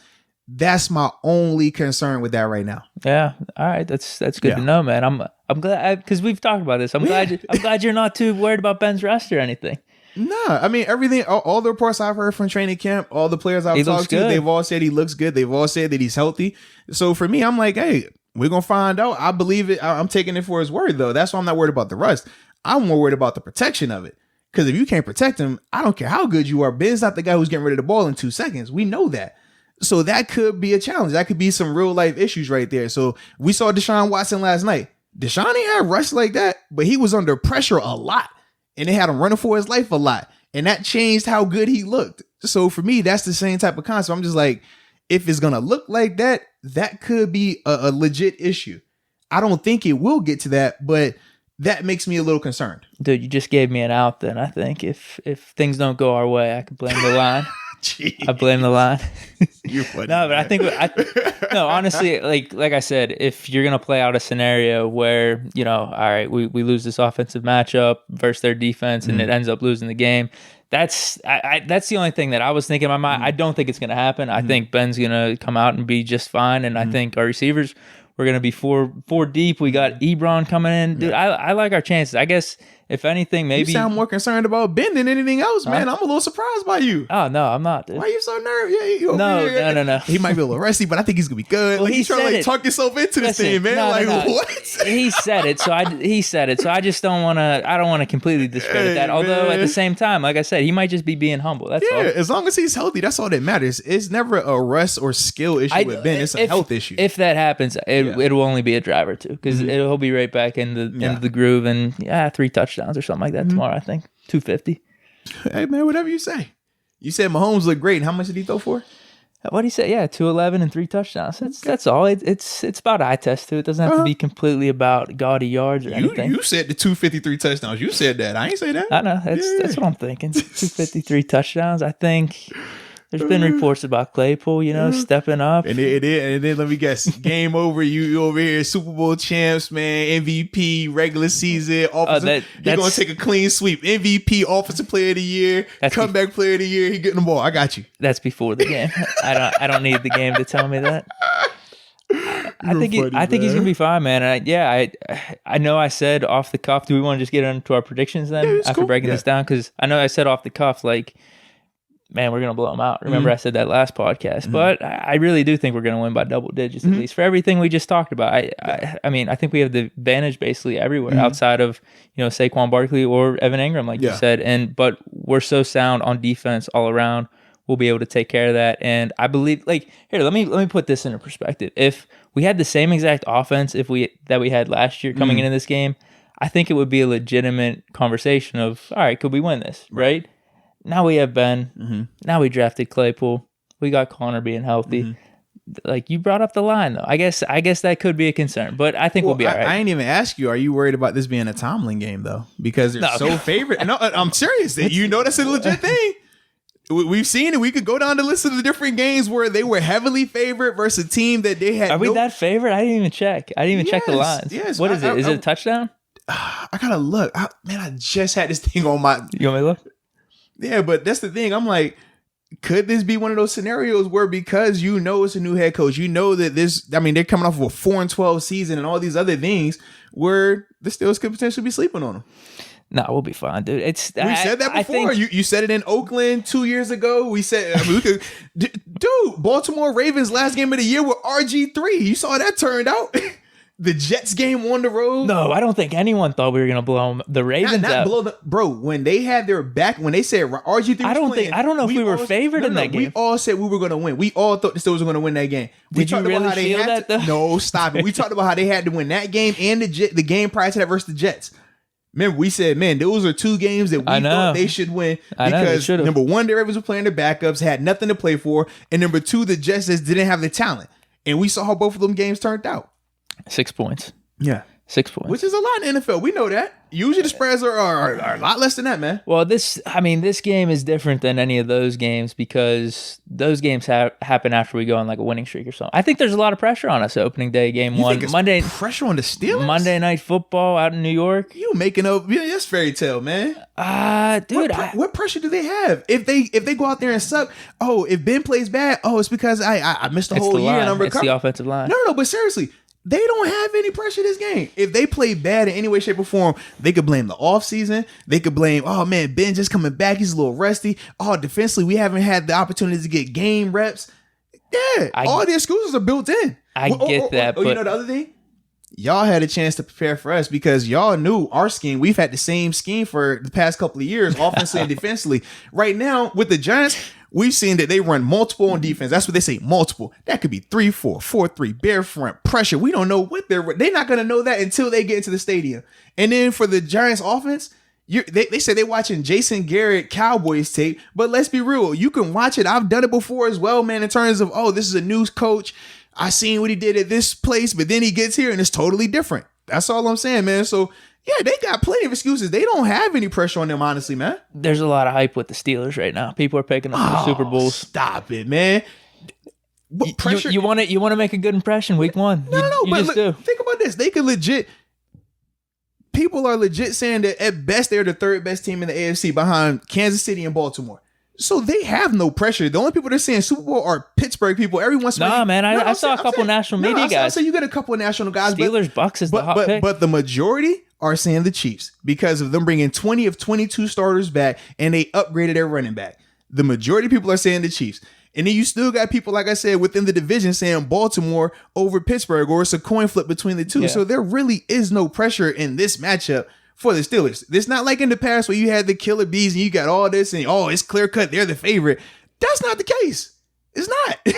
that's my only concern with that right now. Yeah. All right. That's good to know, man. I'm glad because we've talked about this. I'm glad you're not too worried about Ben's rest or anything. Nah, I mean, everything, all the reports I've heard from training camp, all the players I've talked to, they've all said he looks good. They've all said that he's healthy. So for me, I'm like, hey, we're going to find out. I believe it. I'm taking it for his word, though. That's why I'm not worried about the rust. I'm more worried about the protection of it. Because if you can't protect him, I don't care how good you are. Ben's not the guy who's getting rid of the ball in 2 seconds. We know that. So that could be a challenge. That could be some real life issues right there. So we saw Deshaun Watson last night. Deshaun ain't had rush like that, but he was under pressure a lot. And they had him running for his life a lot. And that changed how good he looked. So for me, that's the same type of concept. I'm just like, if it's going to look like that, that could be a legit issue. I don't think it will get to that, but that makes me a little concerned. Dude, you just gave me an out then, I think. If things don't go our way, I could blame the line. I blame the line. You're funny. No, but no, honestly, like I said, if you're gonna play out a scenario where, all right, we lose this offensive matchup versus their defense and it ends up losing the game, that's the only thing that I was thinking in my mind. I don't think it's gonna happen. I think Ben's gonna come out and be just fine, and I think our receivers, we're gonna be four deep. We got Ebron coming in, dude. I like our chances. I guess if anything, maybe you sound more concerned about Ben than anything else, man. I'm a little surprised by you. Oh no, I'm not, dude. Why are you so nervous? No. He might be a little rusty, but I think he's gonna be good. Well, like he's trying to talk yourself into this thing, man. What? He said it, so I just don't want to. I don't want to completely discredit that. Although at the same time, like I said, he might just be being humble. That's all. As long as he's healthy, that's all that matters. It's never a rust or skill issue with Ben. It's a health issue. If that happens, it will only be a drive or two because he'll be right back into the groove and 3 touchdowns or something like that tomorrow. I think 250. Hey man, whatever you say. You said Mahomes looked great. How much did he throw for? What did he say? Yeah, 211 and 3 touchdowns. That's all. It's about eye test too. It doesn't have to be completely about gaudy yards or anything. You said the 253 touchdowns. You said that. I ain't say that. I know. That's what I'm thinking. 253 touchdowns. I think there's been reports about Claypool, stepping up. And then let me guess. Game over. You over here, Super Bowl champs, man. MVP, regular season. Offensive. He's going to take a clean sweep. MVP, Offensive Player of the Year, Comeback Player of the Year. He getting the ball. I got you. That's before the game. I don't need the game to tell me that. I think he's gonna be fine, man. And I know I said off the cuff. Do we want to just get into our predictions then after breaking this down? Because I know I said off the cuff, like, man, we're going to blow them out. Remember I said that last podcast. But I really do think we're going to win by double digits, at least, for everything we just talked about. I mean, I think we have the advantage basically everywhere outside of, Saquon Barkley or Evan Ingram, like you said. But we're so sound on defense all around. We'll be able to take care of that. And I believe, here, let me put this into perspective. If we had the same exact offense that we had last year coming into this game, I think it would be a legitimate conversation of, all right, could we win this, right? Now we have Ben. Now we drafted Claypool. We got Connor being healthy. Like you brought up the line though. I guess that could be a concern, but I think we'll be all right. I ain't even ask you. Are you worried about this being a Tomlin game though? Because they're so favorite. No, I'm serious. That's a legit thing. We've seen it. We could go down the list of the different games where they were heavily favored versus a team that they had. Are we that favorite? I didn't even check. Check the lines. Yes. What is it? Is it a touchdown? I gotta look. I just had this thing on my. You want me to look? Yeah, but that's the thing. I'm like, could this be one of those scenarios where because it's a new head coach, that they're coming off of a 4-12 season and all these other things where the Steelers could potentially be sleeping on them? No, we'll be fine, dude. We said that before. You said it in Oakland 2 years ago. We said, we could, dude, Baltimore Ravens last game of the year with RG3. You saw how that turned out. The Jets game on the road. No, I don't think anyone thought we were gonna blow them. The Ravens not blow them, bro. When they had their back, when they said RG3, I don't know if we were favored in that game. We all said we were gonna win. We all thought the Steelers were gonna win that game. Did you really feel that though? No, stop it. We talked about how they had to win that game and the game prior to that versus the Jets. Remember, we said, man, those are 2 games that we thought they should win because number 1, the Ravens were playing their backups, had nothing to play for, and number 2, the Jets just didn't have the talent. And we saw how both of them games turned out. 6 points. Yeah. 6 points. Which is a lot in the NFL. We know that. Usually the spreads are a lot less than that, man. Well, this game is different than any of those games because those games happen after we go on like a winning streak or something. I think there's a lot of pressure on us opening day, game You one. think it's Monday pressure on the Steelers? Monday Night Football out in New York. You making up? Yeah, that's fairy tale, man. Dude, What pressure do they have if they go out there and suck? Oh, if Ben plays bad, it's because I missed the whole year and I'm recovering. It's the offensive line. No, but seriously. They don't have any pressure this game. If they play bad in any way, shape, or form, they could blame the offseason. They could blame, oh man, Ben just coming back. He's a little rusty. Oh, defensively, we haven't had the opportunity to get game reps. Yeah, all the excuses are built in. I get that. But you know the other thing? Y'all had a chance to prepare for us because y'all knew our scheme. We've had the same scheme for the past couple of years, offensively and defensively. Right now, with the Giants, we've seen that they run multiple on defense. That's what they say, multiple. That could be 3-4, 4-3, bare front, pressure. We don't know what they're not going to know that until they get into the stadium. And then for the Giants offense, they say they're watching Jason Garrett Cowboys tape, but let's be real. You can watch it. I've done it before as well, man, in terms of, this is a new coach. I seen what he did at this place, but then he gets here and it's totally different. That's all I'm saying, man. So, yeah, they got plenty of excuses. They don't have any pressure on them, honestly, man. There's a lot of hype with the Steelers right now. People are picking up the Super Bowls. Stop it, man. What pressure? You want to make a good impression week one. No, you but just do. Think about this. They could legit. People are legit saying that at best they're the third best team in the AFC behind Kansas City and Baltimore. So they have no pressure. The only people that are saying Super Bowl are Pittsburgh people. Every once in a while, man, I saw a couple national media guys. So you get a couple of national guys. Steelers, Bucks is the hot pick. But the majority are saying the Chiefs because of them bringing 20 of 22 starters back and they upgraded their running back. The majority of people are saying the Chiefs. And then you still got people, like I said, within the division saying Baltimore over Pittsburgh, or it's a coin flip between the two. Yeah. So there really is no pressure in this matchup for the Steelers. It's not like in the past where you had the killer bees and you got all this and, it's clear cut, they're the favorite. That's not the case. It's not.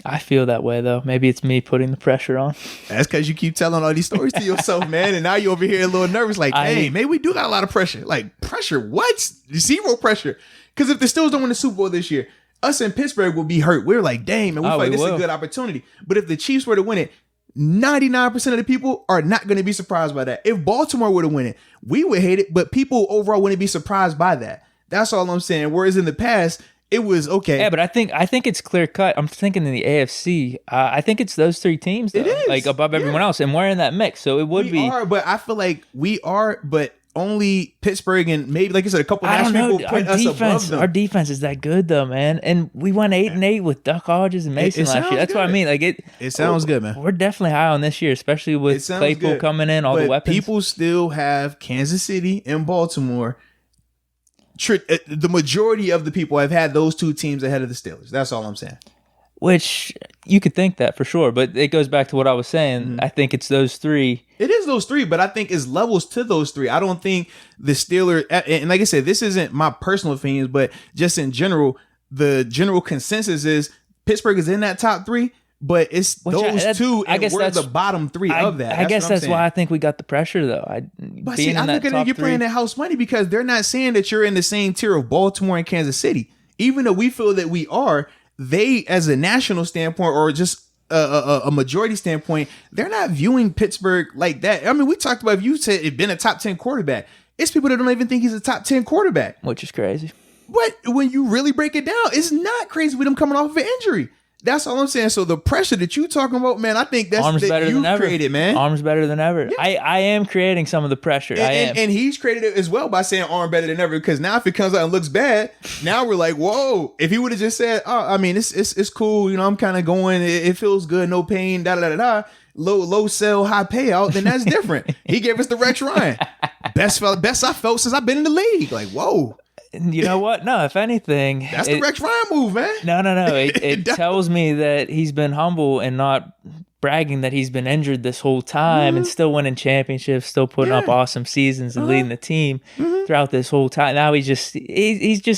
I feel that way, though. Maybe it's me putting the pressure on. That's because you keep telling all these stories to yourself, man. And now you're over here a little nervous like, hey, maybe we do got a lot of pressure. Like, pressure? What? Zero pressure. Because if the Steelers don't win the Super Bowl this year, us in Pittsburgh will be hurt. We're like, dang, man, we feel like this is a good opportunity. But if the Chiefs were to win it, 99% of the people are not going to be surprised by that. If Baltimore were to win it, we would hate it, but people overall wouldn't be surprised by that. That's all I'm saying. Whereas in the past, it was okay. Yeah, but I think it's clear cut. I'm thinking in the AFC. I think it's those three teams, though, it is. like above everyone else, and we're in that mix. So it would be. But I feel like we are, but only Pittsburgh and maybe, like I said, a couple national people put us above them. Our defense is that good, though, man. And we went 8-8 with Duck Hodges and Mason last year. That's what I mean. Like it sounds good, man. We're definitely high on this year, especially with Claypool coming in, all the weapons. People still have Kansas City and Baltimore. The majority of the people have had those two teams ahead of the Steelers. That's all I'm saying. Which you could think that for sure, but it goes back to what I was saying. Mm-hmm. I think it's those three. It is those three, but I think it's levels to those three. I don't think the Steelers, and like I said, this isn't my personal opinions, but just in general, the general consensus is Pittsburgh is in that top three, but it's those two, and we're the bottom three of that. I guess that's why I think we got the pressure, though. I look at it, you're playing that house money because they're not saying that you're in the same tier of Baltimore and Kansas City. Even though we feel that we are, they, as a national standpoint or just a majority standpoint, they're not viewing Pittsburgh like that. I mean, we talked about, if you said it'd been a top 10 quarterback, it's people that don't even think he's a top 10 quarterback. Which is crazy. But when you really break it down, it's not crazy with him coming off of an injury. That's all I'm saying. So the pressure that you talking about, man, I think that's that you created, man. Arm's better than ever. Yeah. I am creating some of the pressure. And he's created it as well by saying arm better than ever. Because now if it comes out and looks bad, now we're like, whoa. If he would have just said, I mean, it's cool. You know, I'm kind of going. It feels good. No pain. Da da da da. Low sell, high payout. Then that's different. He gave us the Rex Ryan. Best I felt since I've been in the league. Like, whoa. You know what? No, if anything, that's the Rex Ryan move, man. No. It tells me that he's been humble and not bragging that he's been injured this whole time and still winning championships, still putting up awesome seasons and leading the team throughout this whole time. Now he's just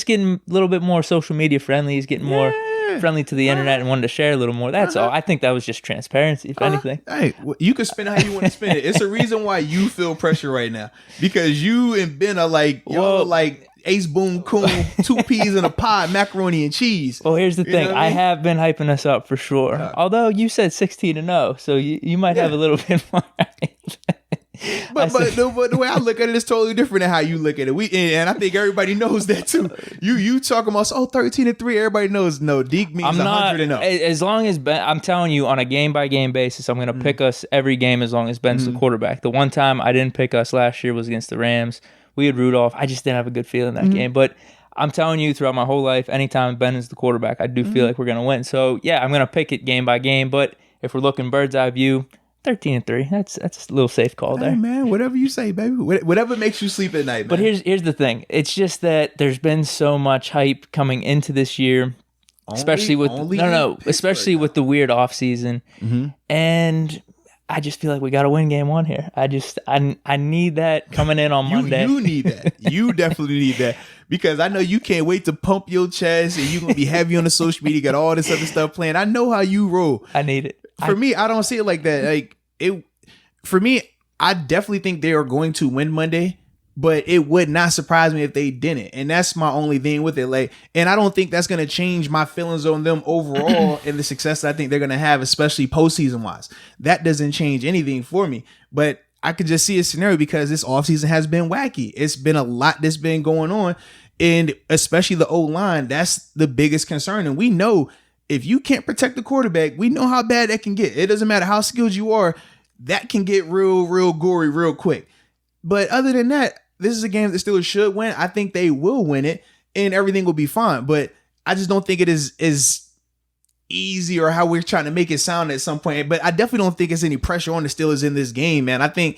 getting a little bit more social media friendly. He's getting more friendly to the internet and wanted to share a little more. That's all. I think that was just transparency, if anything. Hey, you can spin it how you want to spin it. It's a reason why you feel pressure right now because you and Ben are like, y'all are like Ace Boone Coon, 2 peas in a pod, macaroni and cheese. Well, here's the thing. I have been hyping us up for sure. Although you said 16-0, so you might have a little bit more. But the way I look at it is totally different than how you look at it. And I think everybody knows that too. You talking about 13-3, everybody knows no. Deke means 100 and up. As long as Ben, I'm telling you, on a game by game basis, I'm gonna pick us every game as long as Ben's the quarterback. The one time I didn't pick us last year was against the Rams. We had Rudolph. I just didn't have a good feeling that game. But I'm telling you, throughout my whole life, anytime Ben is the quarterback, I do feel like we're gonna win. So yeah, I'm gonna pick it game by game. But if we're looking bird's eye view, 13-3. That's a little safe call there. Hey man, whatever you say, baby. Whatever makes you sleep at night, man. But here's the thing. It's just that there's been so much hype coming into this year, especially with with the weird offseason. And I just feel like we got to win game one here. I need that coming in on Monday. You need that. You definitely need that. Because I know you can't wait to pump your chest and you're going to be heavy on the social media, got all this other stuff playing. I know how you roll. I need it. For me, I don't see it like that. For me, I definitely think they are going to win Monday, but it would not surprise me if they didn't. And that's my only thing with it. And I don't think that's going to change my feelings on them overall and the success that I think they're going to have, especially postseason wise. That doesn't change anything for me. But I could just see a scenario because this offseason has been wacky. It's been a lot that's been going on. And especially the O-line, that's the biggest concern. And we know if you can't protect the quarterback, we know how bad that can get. It doesn't matter how skilled you are. That can get real gory real quick. But other than that, this is a game the Steelers should win. I think they will win it and everything will be fine. But I just don't think it is as easy or how we're trying to make it sound at some point. But I definitely don't think it's any pressure on the Steelers in this game, man. I think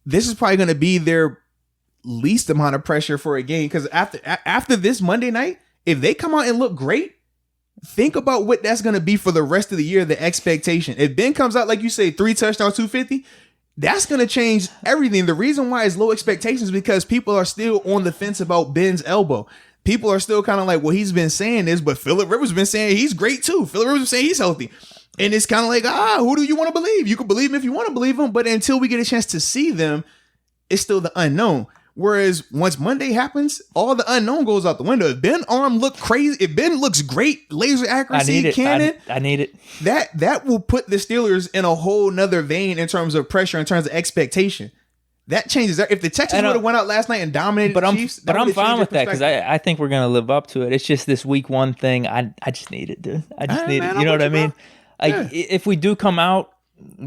this is probably going to be their least amount of pressure for a game. Because after this Monday night, if they come out and look great, think about what that's going to be for the rest of the year, the expectation. If Ben comes out, like you say, 3 touchdowns, 250, that's going to change everything. The reason why it's low expectations is because people are still on the fence about Ben's elbow. People are still kind of like, well, he's been saying this, but Phillip Rivers has been saying he's great too. Phillip Rivers has been saying he's healthy. And it's kind of like, who do you want to believe? You can believe him if you want to believe him, but until we get a chance to see them, it's still the unknown. Whereas once Monday happens, all the unknown goes out the window. If Ben arm look crazy, if Ben looks great, laser accuracy, cannon, I need it. That will put the Steelers in a whole nother vein in terms of pressure, in terms of expectation. That changes. If the Texans would have went out last night and dominated the Chiefs, I'm fine with that because I think we're going to live up to it. It's just this week one thing. I just need it, dude. I just need it. You know what I mean? If we do come out,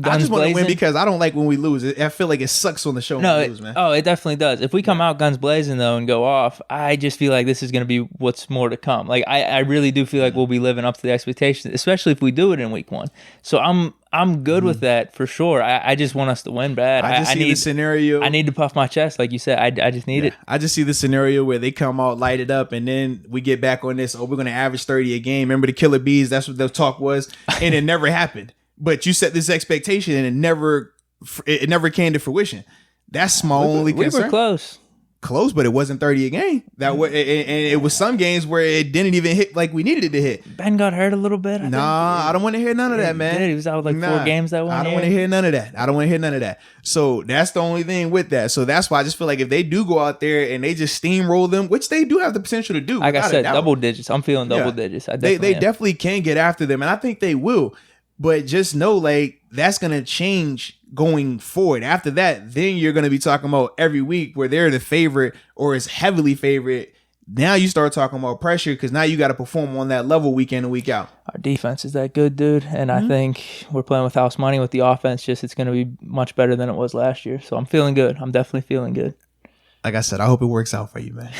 I just want to win because I don't like when we lose. I feel like it sucks on the show when we lose, man. Oh, it definitely does. If we come out guns blazing though and go off, I just feel like this is going to be what's more to come. Like I really do feel like we'll be living up to the expectations, especially if we do it in week one. So I'm good with that for sure. I just want us to win bad. I need the scenario. I need to puff my chest, like you said. I just need it. I just see the scenario where they come out, light it up, and then we get back on this. Oh, we're going to average 30 a game. Remember the Killer Bees? That's what the talk was, and it never happened. But you set this expectation and it never came to fruition. That's my only concern. We were close, but it wasn't 30 a game. And it was some games where it didn't even hit like we needed it to hit. Ben got hurt a little bit. I don't want to hear none of that, man. He was out with 4 games that one year. I don't want to hear none of that. So that's the only thing with that. So that's why I just feel like if they do go out there and they just steamroll them, which they do have the potential to do. Like I said, double digits. I'm feeling double digits. They definitely can get after them, and I think they will. But just know, like, that's going to change going forward. After that, then you're going to be talking about every week where they're the favorite or is heavily favorite. Now you start talking about pressure because now you got to perform on that level week in and week out. Our defense is that good, dude. And I think we're playing with house money with the offense. Just it's going to be much better than it was last year. So I'm feeling good. I'm definitely feeling good. Like I said, I hope it works out for you, man.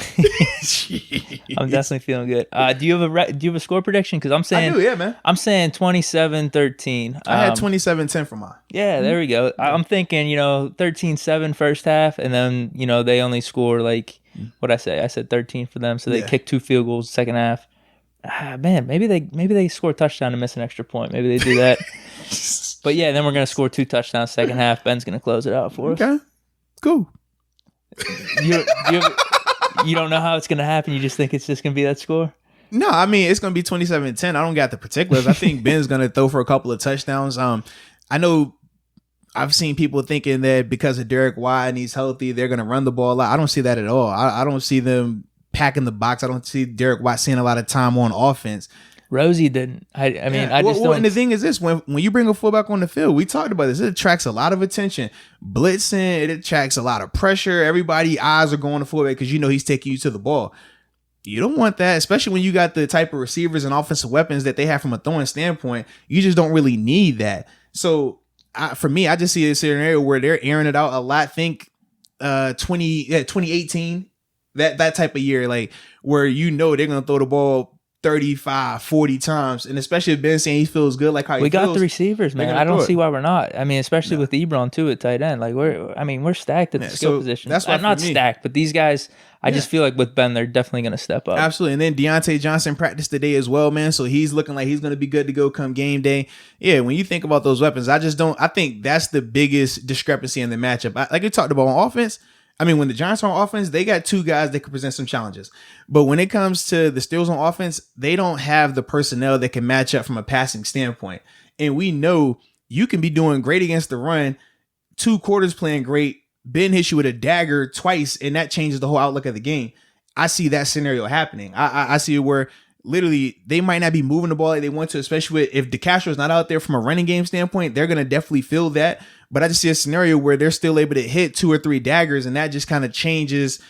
I'm definitely feeling good. Do you have a score prediction? Because I'm saying, I do, yeah, man. I'm saying 27-13. I had 27-10 for mine. Yeah, there we go. I'm thinking, 13-7 first half, and then they only score like what I say. I said 13 for them, so they kick 2 field goals second half. Man, maybe they score a touchdown and miss an extra point. Maybe they do that. But yeah, then we're gonna score 2 touchdowns second half. Ben's gonna close it out for us. Okay, cool. You don't know how it's going to happen. You just think it's just going to be that score? No, I mean, it's going to be 27-10. I don't got the particulars. I think Ben's going to throw for a couple of touchdowns. I know I've seen people thinking that because of Derek White and he's healthy, they're going to run the ball a lot. I don't see that at all. I don't see them packing the box. I don't see Derek White seeing a lot of time on offense. Rosie didn't. I mean, I just well, don't. and the thing is this: when you bring a fullback on the field, we talked about this. It attracts a lot of attention, blitzing. It attracts a lot of pressure. Everybody eyes are going to fullback because he's taking you to the ball. You don't want that, especially when you got the type of receivers and offensive weapons that they have from a throwing standpoint. You just don't really need that. So for me, I just see a scenario where they're airing it out a lot. Think 2018, that type of year, like where they're gonna throw the ball 35, 40 times, and especially if Ben's saying he feels good, like how we got the receivers, man. I don't see why we're not. I mean, especially with Ebron too at tight end. Like we're stacked at the skill position. That's why not stacked, but these guys, I just feel like with Ben, they're definitely going to step up. Absolutely. And then Deontay Johnson practiced today as well, man. So he's looking like he's going to be good to go come game day. Yeah, when you think about those weapons, I think that's the biggest discrepancy in the matchup. Like we talked about on offense. I mean, when the Giants are on offense, they got two guys that can present some challenges. But when it comes to the Steelers on offense, they don't have the personnel that can match up from a passing standpoint. And we know you can be doing great against the run, 2 quarters playing great, Ben hits you with a dagger twice, and that changes the whole outlook of the game. I see that scenario happening. I see it where literally they might not be moving the ball like they want to, especially if DeCastro's not out there from a running game standpoint. They're going to definitely feel that. But I just see a scenario where they're still able to hit 2 or 3 daggers, and that just kind of changes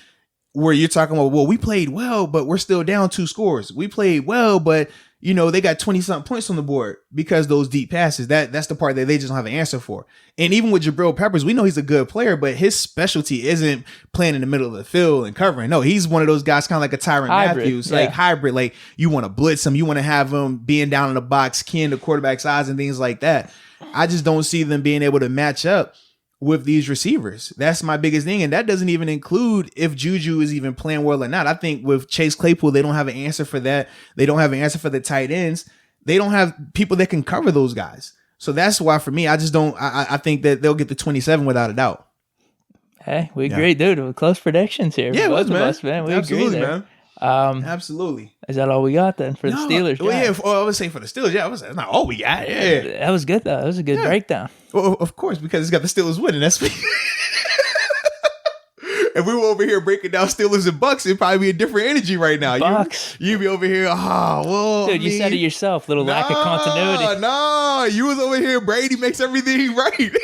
where you're talking about, well, we played well, but we're still down 2 scores. We played well, but they got 20-something points on the board because those deep passes. That's the part that they just don't have an answer for. And even with Jabril Peppers, we know he's a good player, but his specialty isn't playing in the middle of the field and covering. No, he's one of those guys kind of like a Tyrann Matthews, like hybrid. Like you want to blitz him, you want to have him being down in the box, keying the quarterback's eyes and things like that. I just don't see them being able to match up with these receivers. That's my biggest thing. And that doesn't even include if Juju is even playing well or not. I think with Chase Claypool, they don't have an answer for that. They don't have an answer for the tight ends. They don't have people that can cover those guys. So that's why for me, I just don't, I think that they'll get to 27 without a doubt. Hey, we agree, dude. Close predictions here. Yeah, both man. of us, man. We Absolutely, agree there. man. Absolutely. Is that all we got then for the Steelers? Well, yeah, I would say for the Steelers, that's not all we got. Yeah. That was good, though. That was a good breakdown. Well, of course, because it's got the Steelers winning. That's me. If we were over here breaking down Steelers and Bucks, it'd probably be a different energy right now. Bucks. You'd be over here, dude, you said it yourself. Little lack of continuity. No, you was over here. Brady makes everything right.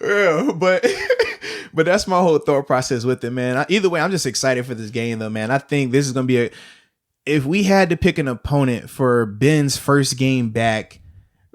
Yeah, but that's my whole thought process with it, man. Either way, I'm just excited for this game, though, man. I think this is going to be if we had to pick an opponent for Ben's first game back,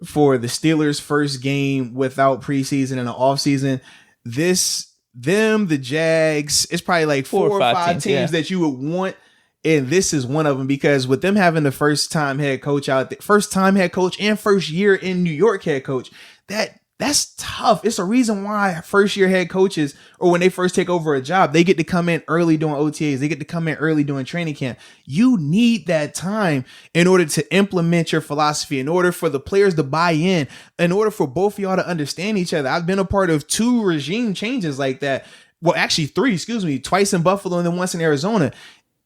for the Steelers' first game without preseason and an offseason, the Jags, it's probably like 4 or 5 teams that you would want. And this is one of them, because with them having the first time head coach and first year in New York head coach, that's tough. It's a reason why first year head coaches, or when they first take over a job, they get to come in early doing OTAs. They get to come in early doing training camp. You need that time in order to implement your philosophy, in order for the players to buy in order for both of y'all to understand each other. I've been a part of 2 regime changes like that. Well, actually 3, twice in Buffalo and then once in Arizona.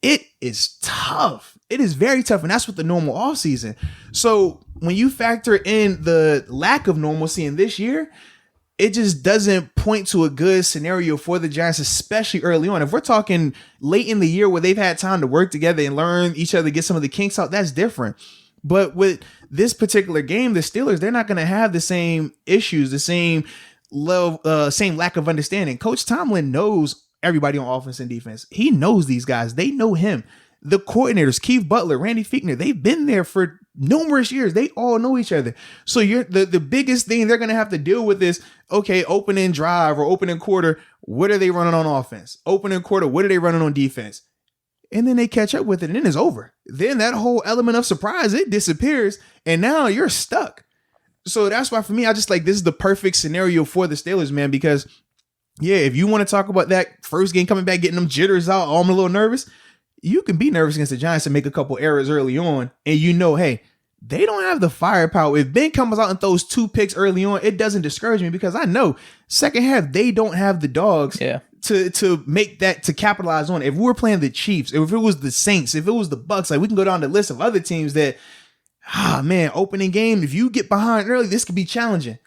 It is tough. It is very tough. And that's with the normal offseason. So when you factor in the lack of normalcy in this year, it just doesn't point to a good scenario for the Giants, especially early on. If we're talking late in the year where they've had time to work together and learn each other, get some of the kinks out, that's different. But with this particular game, the Steelers, they're not going to have the same issues, the same lack of understanding. Coach Tomlin knows everybody on offense and defense. He knows these guys. They know him. The coordinators, Keith Butler, Randy Fichtner, they've been there for numerous years. They all know each other. So the biggest thing they're going to have to deal with is, okay, opening drive or opening quarter, what are they running on offense? Opening quarter, what are they running on defense? And then they catch up with it, and then it's over. Then that whole element of surprise, it disappears, and now you're stuck. So that's why for me, I just like, this is the perfect scenario for the Steelers, man, because yeah, if you want to talk about that first game coming back, getting them jitters out, I'm a little nervous. You can be nervous against the Giants and make a couple errors early on. And hey, they don't have the firepower. If Ben comes out and throws 2 picks early on, it doesn't discourage me, because I know second half, they don't have the dogs to make that, to capitalize on it. If we're playing the Chiefs, if it was the Saints, if it was the Bucks, like we can go down the list of other teams that, opening game, if you get behind early, this could be challenging.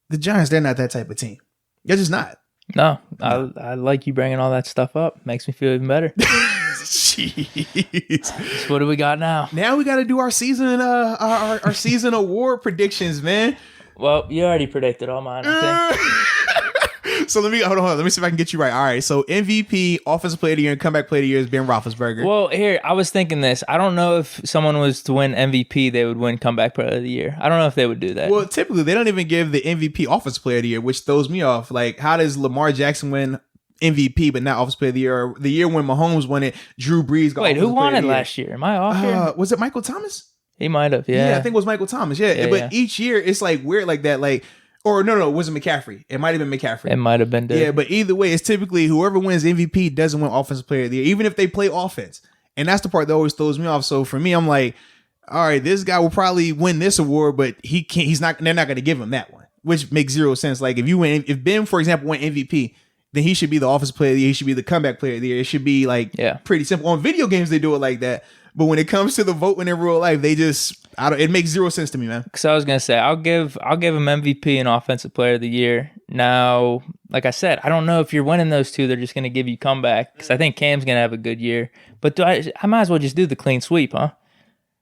The Giants, they're not that type of team. They're just not. No, I like you bringing all that stuff up. Makes me feel even better. Jeez. So what do we got now? Now we got to do our season our season award predictions, man. Well, you already predicted all mine, I think. So hold on. Let me see if I can get you right. All right. So MVP, Offensive Player of the Year, and Comeback Player of the Year is Ben Roethlisberger. Well, here, I was thinking this. I don't know if someone was to win MVP, they would win Comeback Player of the Year. I don't know if they would do that. Well, typically, they don't even give the MVP Offensive Player of the Year, which throws me off. Like, how does Lamar Jackson win MVP, but not Offensive Player of the Year? Or the year when Mahomes won it, Drew Brees got Wait, who Offensive won Player it of the Year. last year? Am I off here? Was it Michael Thomas? He might have, yeah. I think it was Michael Thomas. Yeah, but each year it's like weird like that. Like, or no, it wasn't McCaffrey. It might have been McCaffrey. It might have been Deke. Yeah, but either way, it's typically whoever wins MVP doesn't win Offensive Player of the Year, even if they play offense. And that's the part that always throws me off. So for me, I'm like, all right, this guy will probably win this award, but he can't. They're not going to give him that one, which makes zero sense. Like if Ben, for example, won MVP, then he should be the Offensive Player of the Year. He should be the Comeback Player of the Year. It should be like pretty simple. On video games, they do it like that. But when it comes to the voting in real life, it makes zero sense to me, man. Because I was gonna say I'll give him MVP and Offensive Player of the Year. Now, like I said, I don't know if you're winning those two, they're just gonna give you comeback. Because I think Cam's gonna have a good year. But I might as well just do the clean sweep, huh?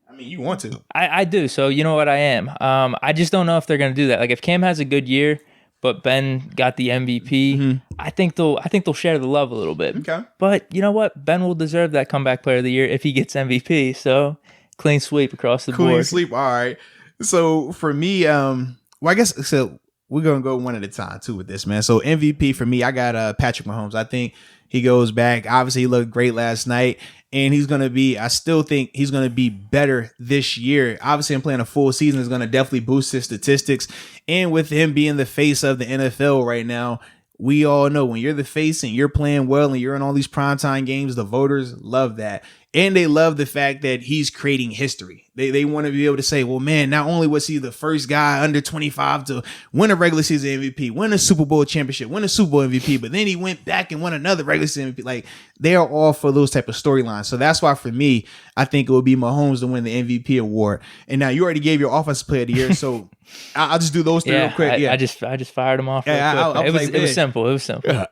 I mean, you want to? I do. So you know what I am. I just don't know if they're gonna do that. Like if Cam has a good year, but Ben got the MVP, I think they'll share the love a little bit. Okay. But you know what? Ben will deserve that Comeback Player of the Year if he gets MVP. So clean sweep across the board. Clean sweep. All right. So for me, I guess so. We're gonna go one at a time too with this, man. So MVP for me, I got Patrick Mahomes. I think he goes back. Obviously, he looked great last night, and I still think he's gonna be better this year. Obviously, I'm playing a full season is gonna definitely boost his statistics, and with him being the face of the NFL right now, we all know when you're the face and you're playing well and you're in all these primetime games, the voters love that. And they love the fact that he's creating history. They want to be able to say, well, man, not only was he the first guy under 25 to win a regular season MVP, win a Super Bowl championship, win a Super Bowl MVP, but then he went back and won another regular season MVP. Like, they are all for those type of storylines. So that's why for me, I think it would be Mahomes to win the MVP award. And now you already gave your Offensive Player of the Year, so I'll just do those three real quick. I just fired him off. Real quick. It was simple. It was simple.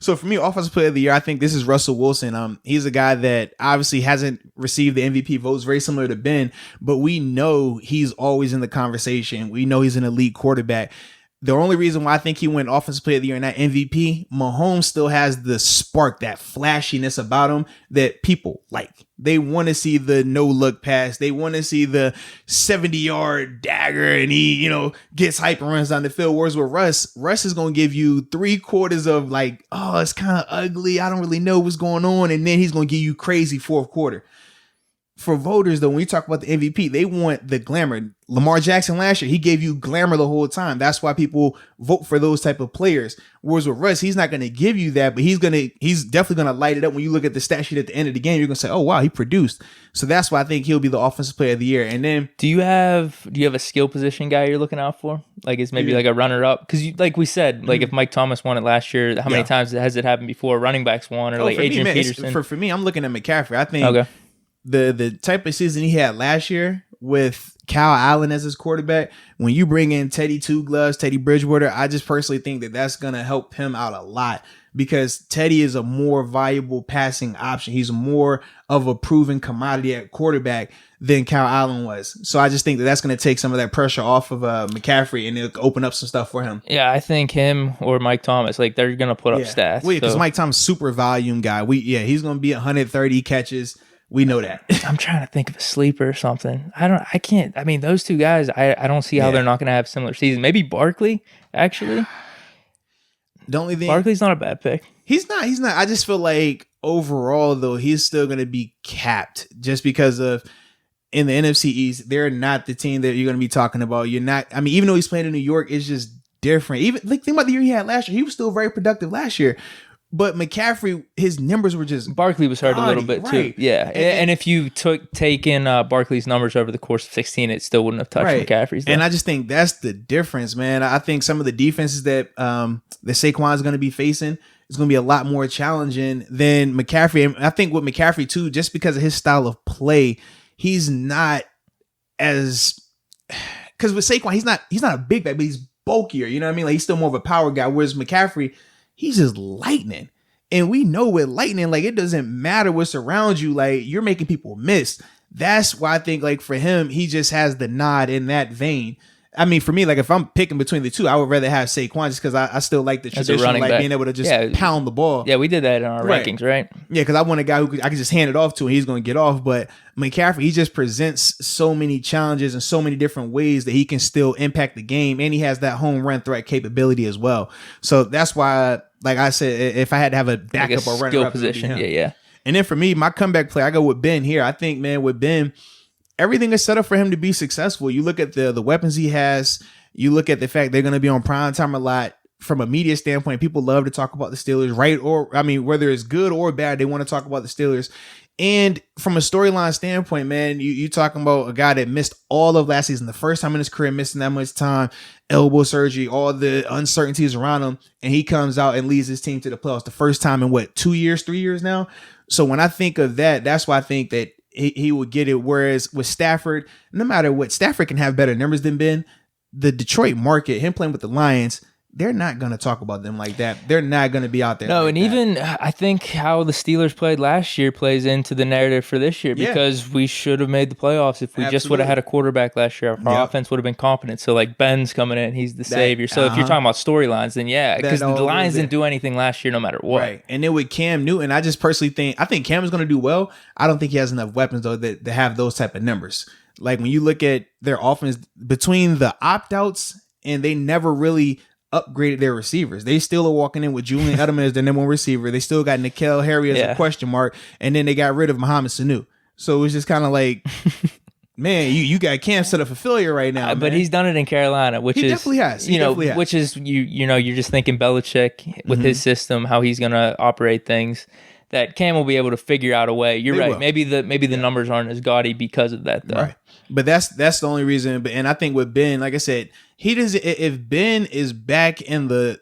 So for me, Offensive Player of the Year, I think this is Russell Wilson. He's a guy that obviously hasn't received the MVP votes, very similar to Ben, but we know he's always in the conversation. We know he's an elite quarterback. The only reason why I think he went Offensive Player of the Year and not MVP, Mahomes still has the spark, that flashiness about him that people like. They want to see the no-look pass. They want to see the 70-yard dagger and he, gets hype and runs down the field. Whereas with Russ is going to give you 3/4 of like, oh, it's kind of ugly. I don't really know what's going on. And then he's going to give you crazy fourth quarter. For voters, though, when you talk about the MVP, they want the glamour. Lamar Jackson last year, he gave you glamour the whole time. That's why people vote for those type of players. Whereas with Russ, he's not going to give you that, but he's definitely going to light it up. When you look at the stat sheet at the end of the game, you're going to say, oh, wow, he produced. So that's why I think he'll be the Offensive Player of the Year. And then, do you have a skill position guy you're looking out for? Like, is maybe like a runner up? Because like we said, like if Mike Thomas won it last year, how many times has it happened before? Running backs won, or like Adrian Peterson. For me, I'm looking at McCaffrey. I think the type of season he had last year with Kyle Allen as his quarterback, when you bring in Teddy Two Gloves, Teddy Bridgewater, I just personally think that that's going to help him out a lot because Teddy is a more valuable passing option. He's more of a proven commodity at quarterback than Kyle Allen was. So I just think that that's going to take some of that pressure off of McCaffrey and it'll open up some stuff for him. Yeah, I think him or Mike Thomas, like they're going to put up stats. Well, because Mike Thomas super volume guy. He's going to be 130 catches. We know that. I'm trying to think of a sleeper or something. I mean, those two guys, I don't see how they're not going to have similar seasons. Maybe Barkley, actually. The only thing, Barkley's not a bad pick. He's not. I just feel like overall, though, he's still going to be capped just because of in the NFC East, they're not the team that you're going to be talking about. You're not. I mean, even though he's playing in New York, it's just different. Even think about the year he had last year. He was still very productive last year. But McCaffrey, his numbers were just Barkley was hurt a little bit too. Yeah, and if you taken Barkley's numbers over the course of 16, it still wouldn't have touched McCaffrey's. And I just think that's the difference, man. I think some of the defenses that Saquon is going to be facing is going to be a lot more challenging than McCaffrey. And I think with McCaffrey too, just because of his style of play, he's not as because with Saquon, he's not a big guy, but he's bulkier. You know what I mean? Like he's still more of a power guy. Whereas McCaffrey, he's just lightning. And we know with lightning, like, it doesn't matter what's around you. Like, you're making people miss. That's why I think, like, for him, he just has the nod in that vein. I mean, for me, like, if I'm picking between the two, I would rather have Saquon just because I still like the tradition of, like, being able to just pound the ball. Yeah, we did that in our rankings, right? Yeah, because I want a guy who I can just hand it off to and he's going to get off. But McCaffrey, he just presents so many challenges in so many different ways that he can still impact the game. And he has that home run threat capability as well. So that's why, like I said, if I had to have a backup or runner-up position, yeah. And then for me, my comeback play, I go with Ben here. I think, man, with Ben, everything is set up for him to be successful. You look at the weapons he has. You look at the fact they're going to be on prime time a lot. From a media standpoint, people love to talk about the Steelers, right? Or, I mean, whether it's good or bad, they want to talk about the Steelers. And from a storyline standpoint, man, you talking about a guy that missed all of last season, the first time in his career missing that much time, elbow surgery, all the uncertainties around him, and he comes out and leads his team to the playoffs the first time in 3 years now. So when I think of that, that's why I think that he would get it. Whereas with Stafford, no matter what, Stafford can have better numbers than Ben. The Detroit market, him playing with the Lions, they're not going to talk about them like that. They're not going to be out there. No, like and that. Even I think how the Steelers played last year plays into the narrative for this year because we should have made the playoffs if we just would have had a quarterback last year. Our offense would have been competent. So, like, Ben's coming in, he's the savior. So if you're talking about storylines, then because the Lions didn't do anything last year no matter what. Right. And then with Cam Newton, I just personally think Cam is going to do well. I don't think he has enough weapons, though, that have those type of numbers. Like, when you look at their offense, between the opt-outs and they never really upgraded their receivers. They still are walking in with Julian Edelman as their number one receiver. They still got N'Keal Harry as a question mark. And then they got rid of Mohamed Sanu. So it's just kind of like, man, you got Cam set up for failure right now. But he's done it in Carolina, which is definitely has. Which is you're just thinking Belichick with his system, how he's going to operate things. That Cam will be able to figure out a way. You're right. Maybe the numbers aren't as gaudy because of that, though. Right. But that's the only reason. And I think with Ben, like I said, he does. If Ben is back in let's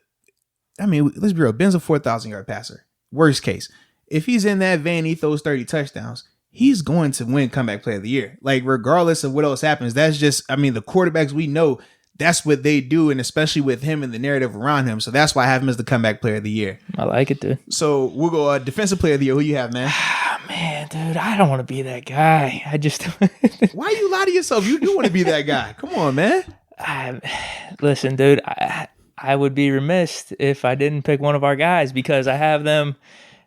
be real. Ben's a 4,000 yard passer. Worst case, if he's in that vein, he throws 30 touchdowns. He's going to win comeback player of the year. Like, regardless of what else happens, that's just. I mean, the quarterbacks we know. That's what they do, and especially with him and the narrative around him. So that's why I have him as the comeback player of the year. I like it, dude. So we'll go defensive player of the year. Who you have, man? Man, dude, I don't want to be that guy. I just Why you lie to yourself? You do want to be that guy. Come on, man. Listen, dude, I would be remiss if I didn't pick one of our guys because I have them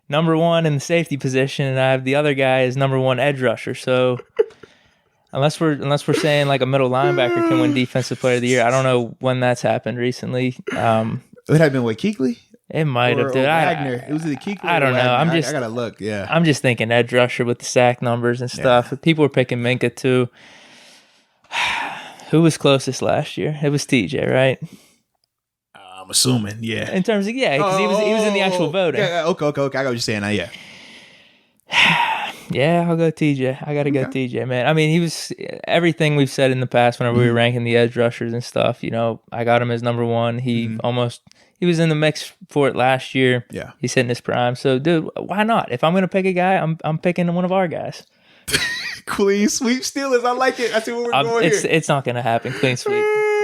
number one in the safety position, and I have the other guy as number one edge rusher. So. Unless we're saying like a middle linebacker can win defensive player of the year, I don't know when that's happened recently. It would have been with Kuechly. It might have. Dude, Wagner. It was the Kuechly. I don't know. I gotta look. Yeah, I'm just thinking edge rusher with the sack numbers and stuff. Yeah. People were picking Minka too. Who was closest last year? It was TJ, right? I'm assuming, yeah. In terms of because he was in the actual voting. Yeah, okay. I got what you're saying now. Yeah. Yeah, I'll go TJ. I got to go TJ, man. I mean, he was everything we've said in the past whenever we were ranking the edge rushers and stuff. I got him as number one. He was in the mix for it last year. Yeah. He's hitting his prime. So, dude, why not? If I'm going to pick a guy, I'm picking one of our guys. Clean sweep Steelers. I like it. I see where we're going here. It's not going to happen, clean sweep.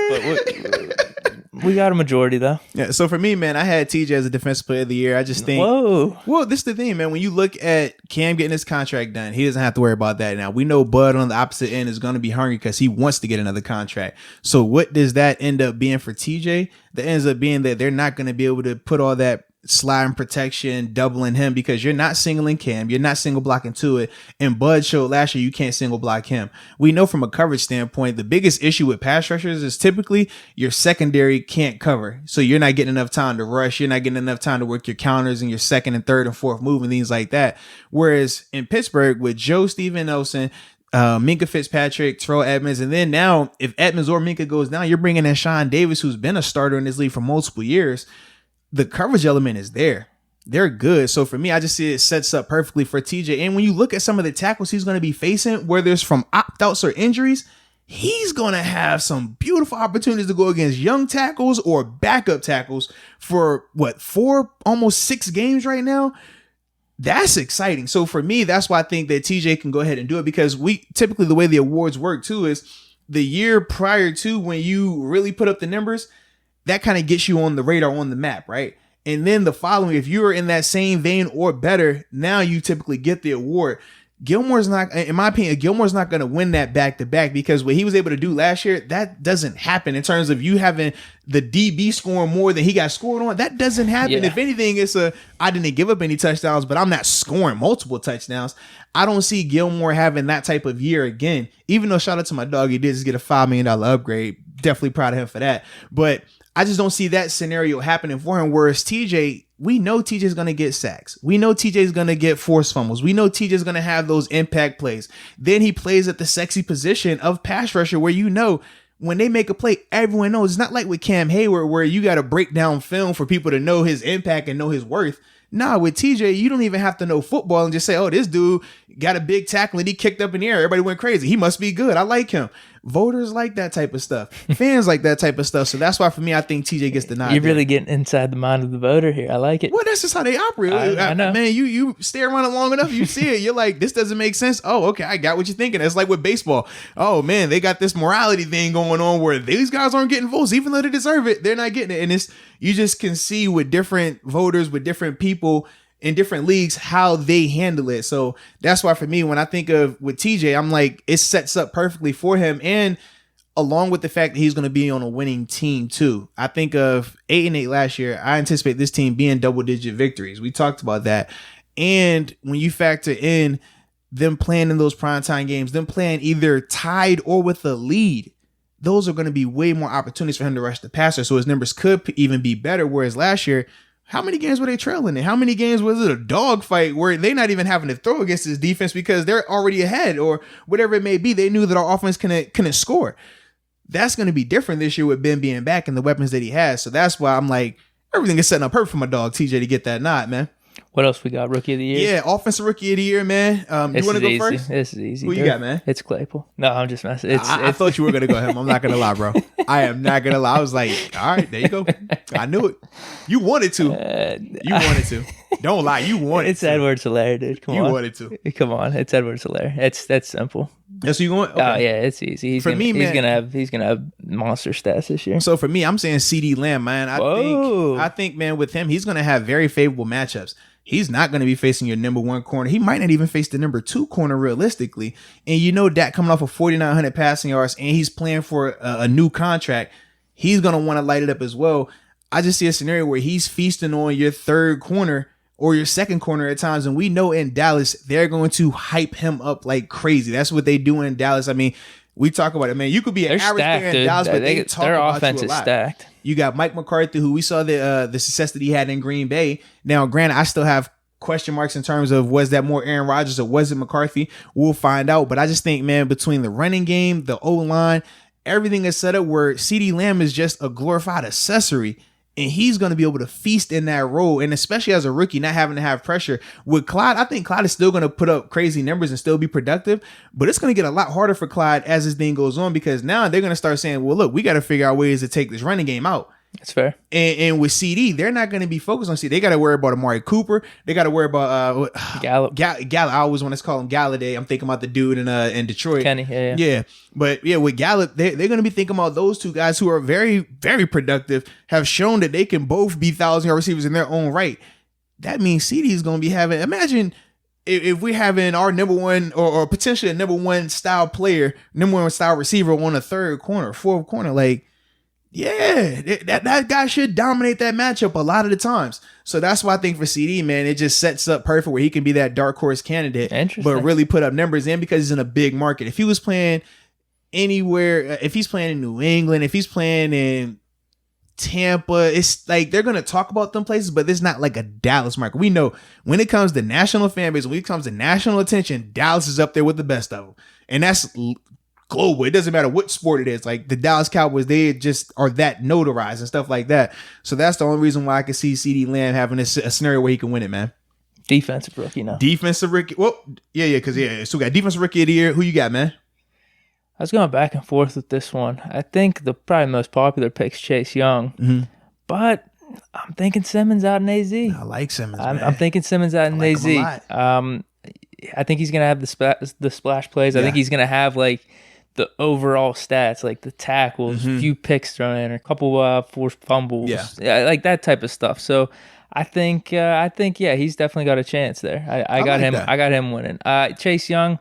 But we got a majority, though. Yeah, so for me, man, I had TJ as a defensive player of the year. I just think... Whoa. Well, this is the thing, man. When you look at Cam getting his contract done, he doesn't have to worry about that now. We know Bud on the opposite end is going to be hungry because he wants to get another contract. So what does that end up being for TJ? That ends up being that they're not going to be able to put all that sliding protection, doubling him because you're not singling Cam, you're not single blocking to it. And Bud showed last year you can't single block him. We know from a coverage standpoint, the biggest issue with pass rushers is typically your secondary can't cover. So you're not getting enough time to rush. You're not getting enough time to work your counters and your second and third and fourth move and things like that. Whereas in Pittsburgh with Joe Steven Nelson, Minka Fitzpatrick, Terrell Edmonds, and then now if Edmonds or Minka goes down, you're bringing in Sean Davis, who's been a starter in this league for multiple years. The coverage element is there. They're good. So for me, I just see it sets up perfectly for TJ. And when you look at some of the tackles he's going to be facing, whether it's from opt-outs or injuries, he's going to have some beautiful opportunities to go against young tackles or backup tackles for 4, almost 6 games right now. That's exciting. So for me, that's why I think that TJ can go ahead and do it, because we typically, the way the awards work too is the year prior to when you really put up the numbers, that kind of gets you on the radar, on the map, right? And then the following, if you are in that same vein or better, now you typically get the award. Gilmore's not, in my opinion, Gilmore's not going to win that back to back, because what he was able to do last year, that doesn't happen in terms of you having the DB scoring more than he got scored on. That doesn't happen. Yeah. If anything, I didn't give up any touchdowns, but I'm not scoring multiple touchdowns. I don't see Gilmore having that type of year again, even though shout out to my dog. He did just get a $5 million upgrade. Definitely proud of him for that. But I just don't see that scenario happening for him. Whereas TJ, we know TJ's going to get sacks. We know TJ's going to get forced fumbles. We know TJ's going to have those impact plays. Then he plays at the sexy position of pass rusher, where you know when they make a play, everyone knows. It's not like with Cam Hayward where you got to break down film for people to know his impact and know his worth. Nah, with TJ, you don't even have to know football and just say, oh, this dude got a big tackle and he kicked up in the air. Everybody went crazy. He must be good. I like him. Voters like that type of stuff. Fans like that type of stuff. So that's why, for me, I think TJ gets the nod. You're really getting inside the mind of the voter here. I like it. Well, that's just how they operate. I know. Man, you stay around it long enough, you see it. You're like, this doesn't make sense. Oh, okay, I got what you're thinking. It's like with baseball. Oh, man, they got this morality thing going on where these guys aren't getting votes. Even though they deserve it, they're not getting it. And it's, you just can see with different voters, with different people in different leagues, how they handle it. So that's why, for me, when I think of with TJ, I'm like, it sets up perfectly for him. And along with the fact that he's going to be on a winning team too. I think of 8-8 last year. I anticipate this team being double-digit victories. We talked about that. And when you factor in them playing in those primetime games, them playing either tied or with a lead, those are going to be way more opportunities for him to rush the passer. So his numbers could even be better. Whereas last year, how many games were they trailing in? How many games was it a dogfight where they're not even having to throw against his defense because they're already ahead or whatever it may be? They knew that our offense couldn't score. That's going to be different this year with Ben being back and the weapons that he has. So that's why I'm like, everything is setting up perfect for my dog TJ to get that nod, man. What else we got? Rookie of the year? Yeah, offensive rookie of the year, man. You want to go first? This is easy. Who you got, man? It's Claypool. No, I'm just messing. I thought you were going to go him. I'm not going to lie, bro. I am not going to lie. I was like, all right, there you go. I knew it. You wanted to. You wanted to. Don't lie. You wanted it's to. It's Edwards-Helaire, dude. Come on. You wanted to. Come on. It's Edwards-Helaire. That's simple. That's what you want? Okay. Oh, yeah, it's easy. He's gonna have monster stats this year. So for me, I'm saying CD Lamb, man. I think, man, with him, he's going to have very favorable matchups. He's not going to be facing your number one corner. He might not even face the number two corner realistically. And you know, Dak coming off of 4,900 passing yards and he's playing for a new contract. He's going to want to light it up as well. I just see a scenario where he's feasting on your third corner or your second corner at times. And we know in Dallas, they're going to hype him up like crazy. That's what they do in Dallas. I mean, we talk about it, man. You could be an average player in Dallas, but they talk about offense you a lot. Is stacked. You got Mike McCarthy, who we saw the success that he had in Green Bay. Now, granted, I still have question marks in terms of was that more Aaron Rodgers or was it McCarthy? We'll find out. But I just think, man, between the running game, the O-line, everything is set up where CeeDee Lamb is just a glorified accessory. And he's going to be able to feast in that role. And especially as a rookie, not having to have pressure. With Clyde, I think Clyde is still going to put up crazy numbers and still be productive. But it's going to get a lot harder for Clyde as this thing goes on, because now they're going to start saying, well, look, we got to figure out ways to take this running game out. That's fair. And with CD, they're not going to be focused on CD. They got to worry about Amari Cooper. They got to worry about Gallup. Gallup. I always want to call him Galladay. I'm thinking about the dude in Detroit. Kenny, yeah. But yeah, with Gallup, they're going to be thinking about those two guys who are very, very productive, have shown that they can both be 1,000-yard receivers in their own right. That means CD is going to be having, imagine if we're having our number one or potentially a number one style player, number one style receiver on a third corner, fourth corner, like, yeah, that guy should dominate that matchup a lot of the times. So that's why I think for CD, man, it just sets up perfect where he can be that dark horse candidate, but really put up numbers in because he's in a big market. If he was playing anywhere, if he's playing in New England, if he's playing in Tampa, it's like they're going to talk about them places, but it's not like a Dallas market. We know when it comes to national fan base, when it comes to national attention, Dallas is up there with the best of them. And that's global. It doesn't matter what sport it is. Like the Dallas Cowboys, they just are that notarized and stuff like that. So that's the only reason why I can see CD Lamb having a scenario where he can win it, man. Defensive rookie now. Defensive rookie. Well, so we got defensive rookie of the year. Who you got, man? I was going back and forth with this one. I think the probably most popular pick's Chase Young, but I'm thinking Simmons out in AZ. I like Simmons. I'm thinking Simmons out in AZ. I think he's gonna have the splash plays. I think he's gonna have like the overall stats, like the tackles, few picks thrown in, or a couple forced fumbles, like that type of stuff. So I think, yeah, he's definitely got a chance there. I got like him. that. I got him winning. Chase Young,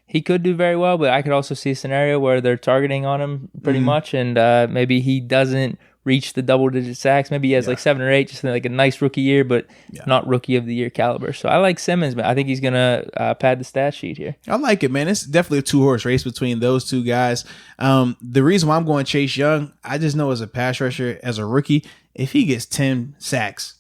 he could do very well, but I could also see a scenario where they're targeting on him pretty much, and maybe he doesn't reach the double-digit sacks. Maybe he has like 7 or 8, just like a nice rookie year, but not rookie of the year caliber. So I like Simmons, man. I think he's gonna pad the stat sheet here. I like it, man. It's definitely a 2-horse race between those two guys. The reason why I'm going Chase Young, I just know as a pass rusher, as a rookie, if he gets 10 sacks,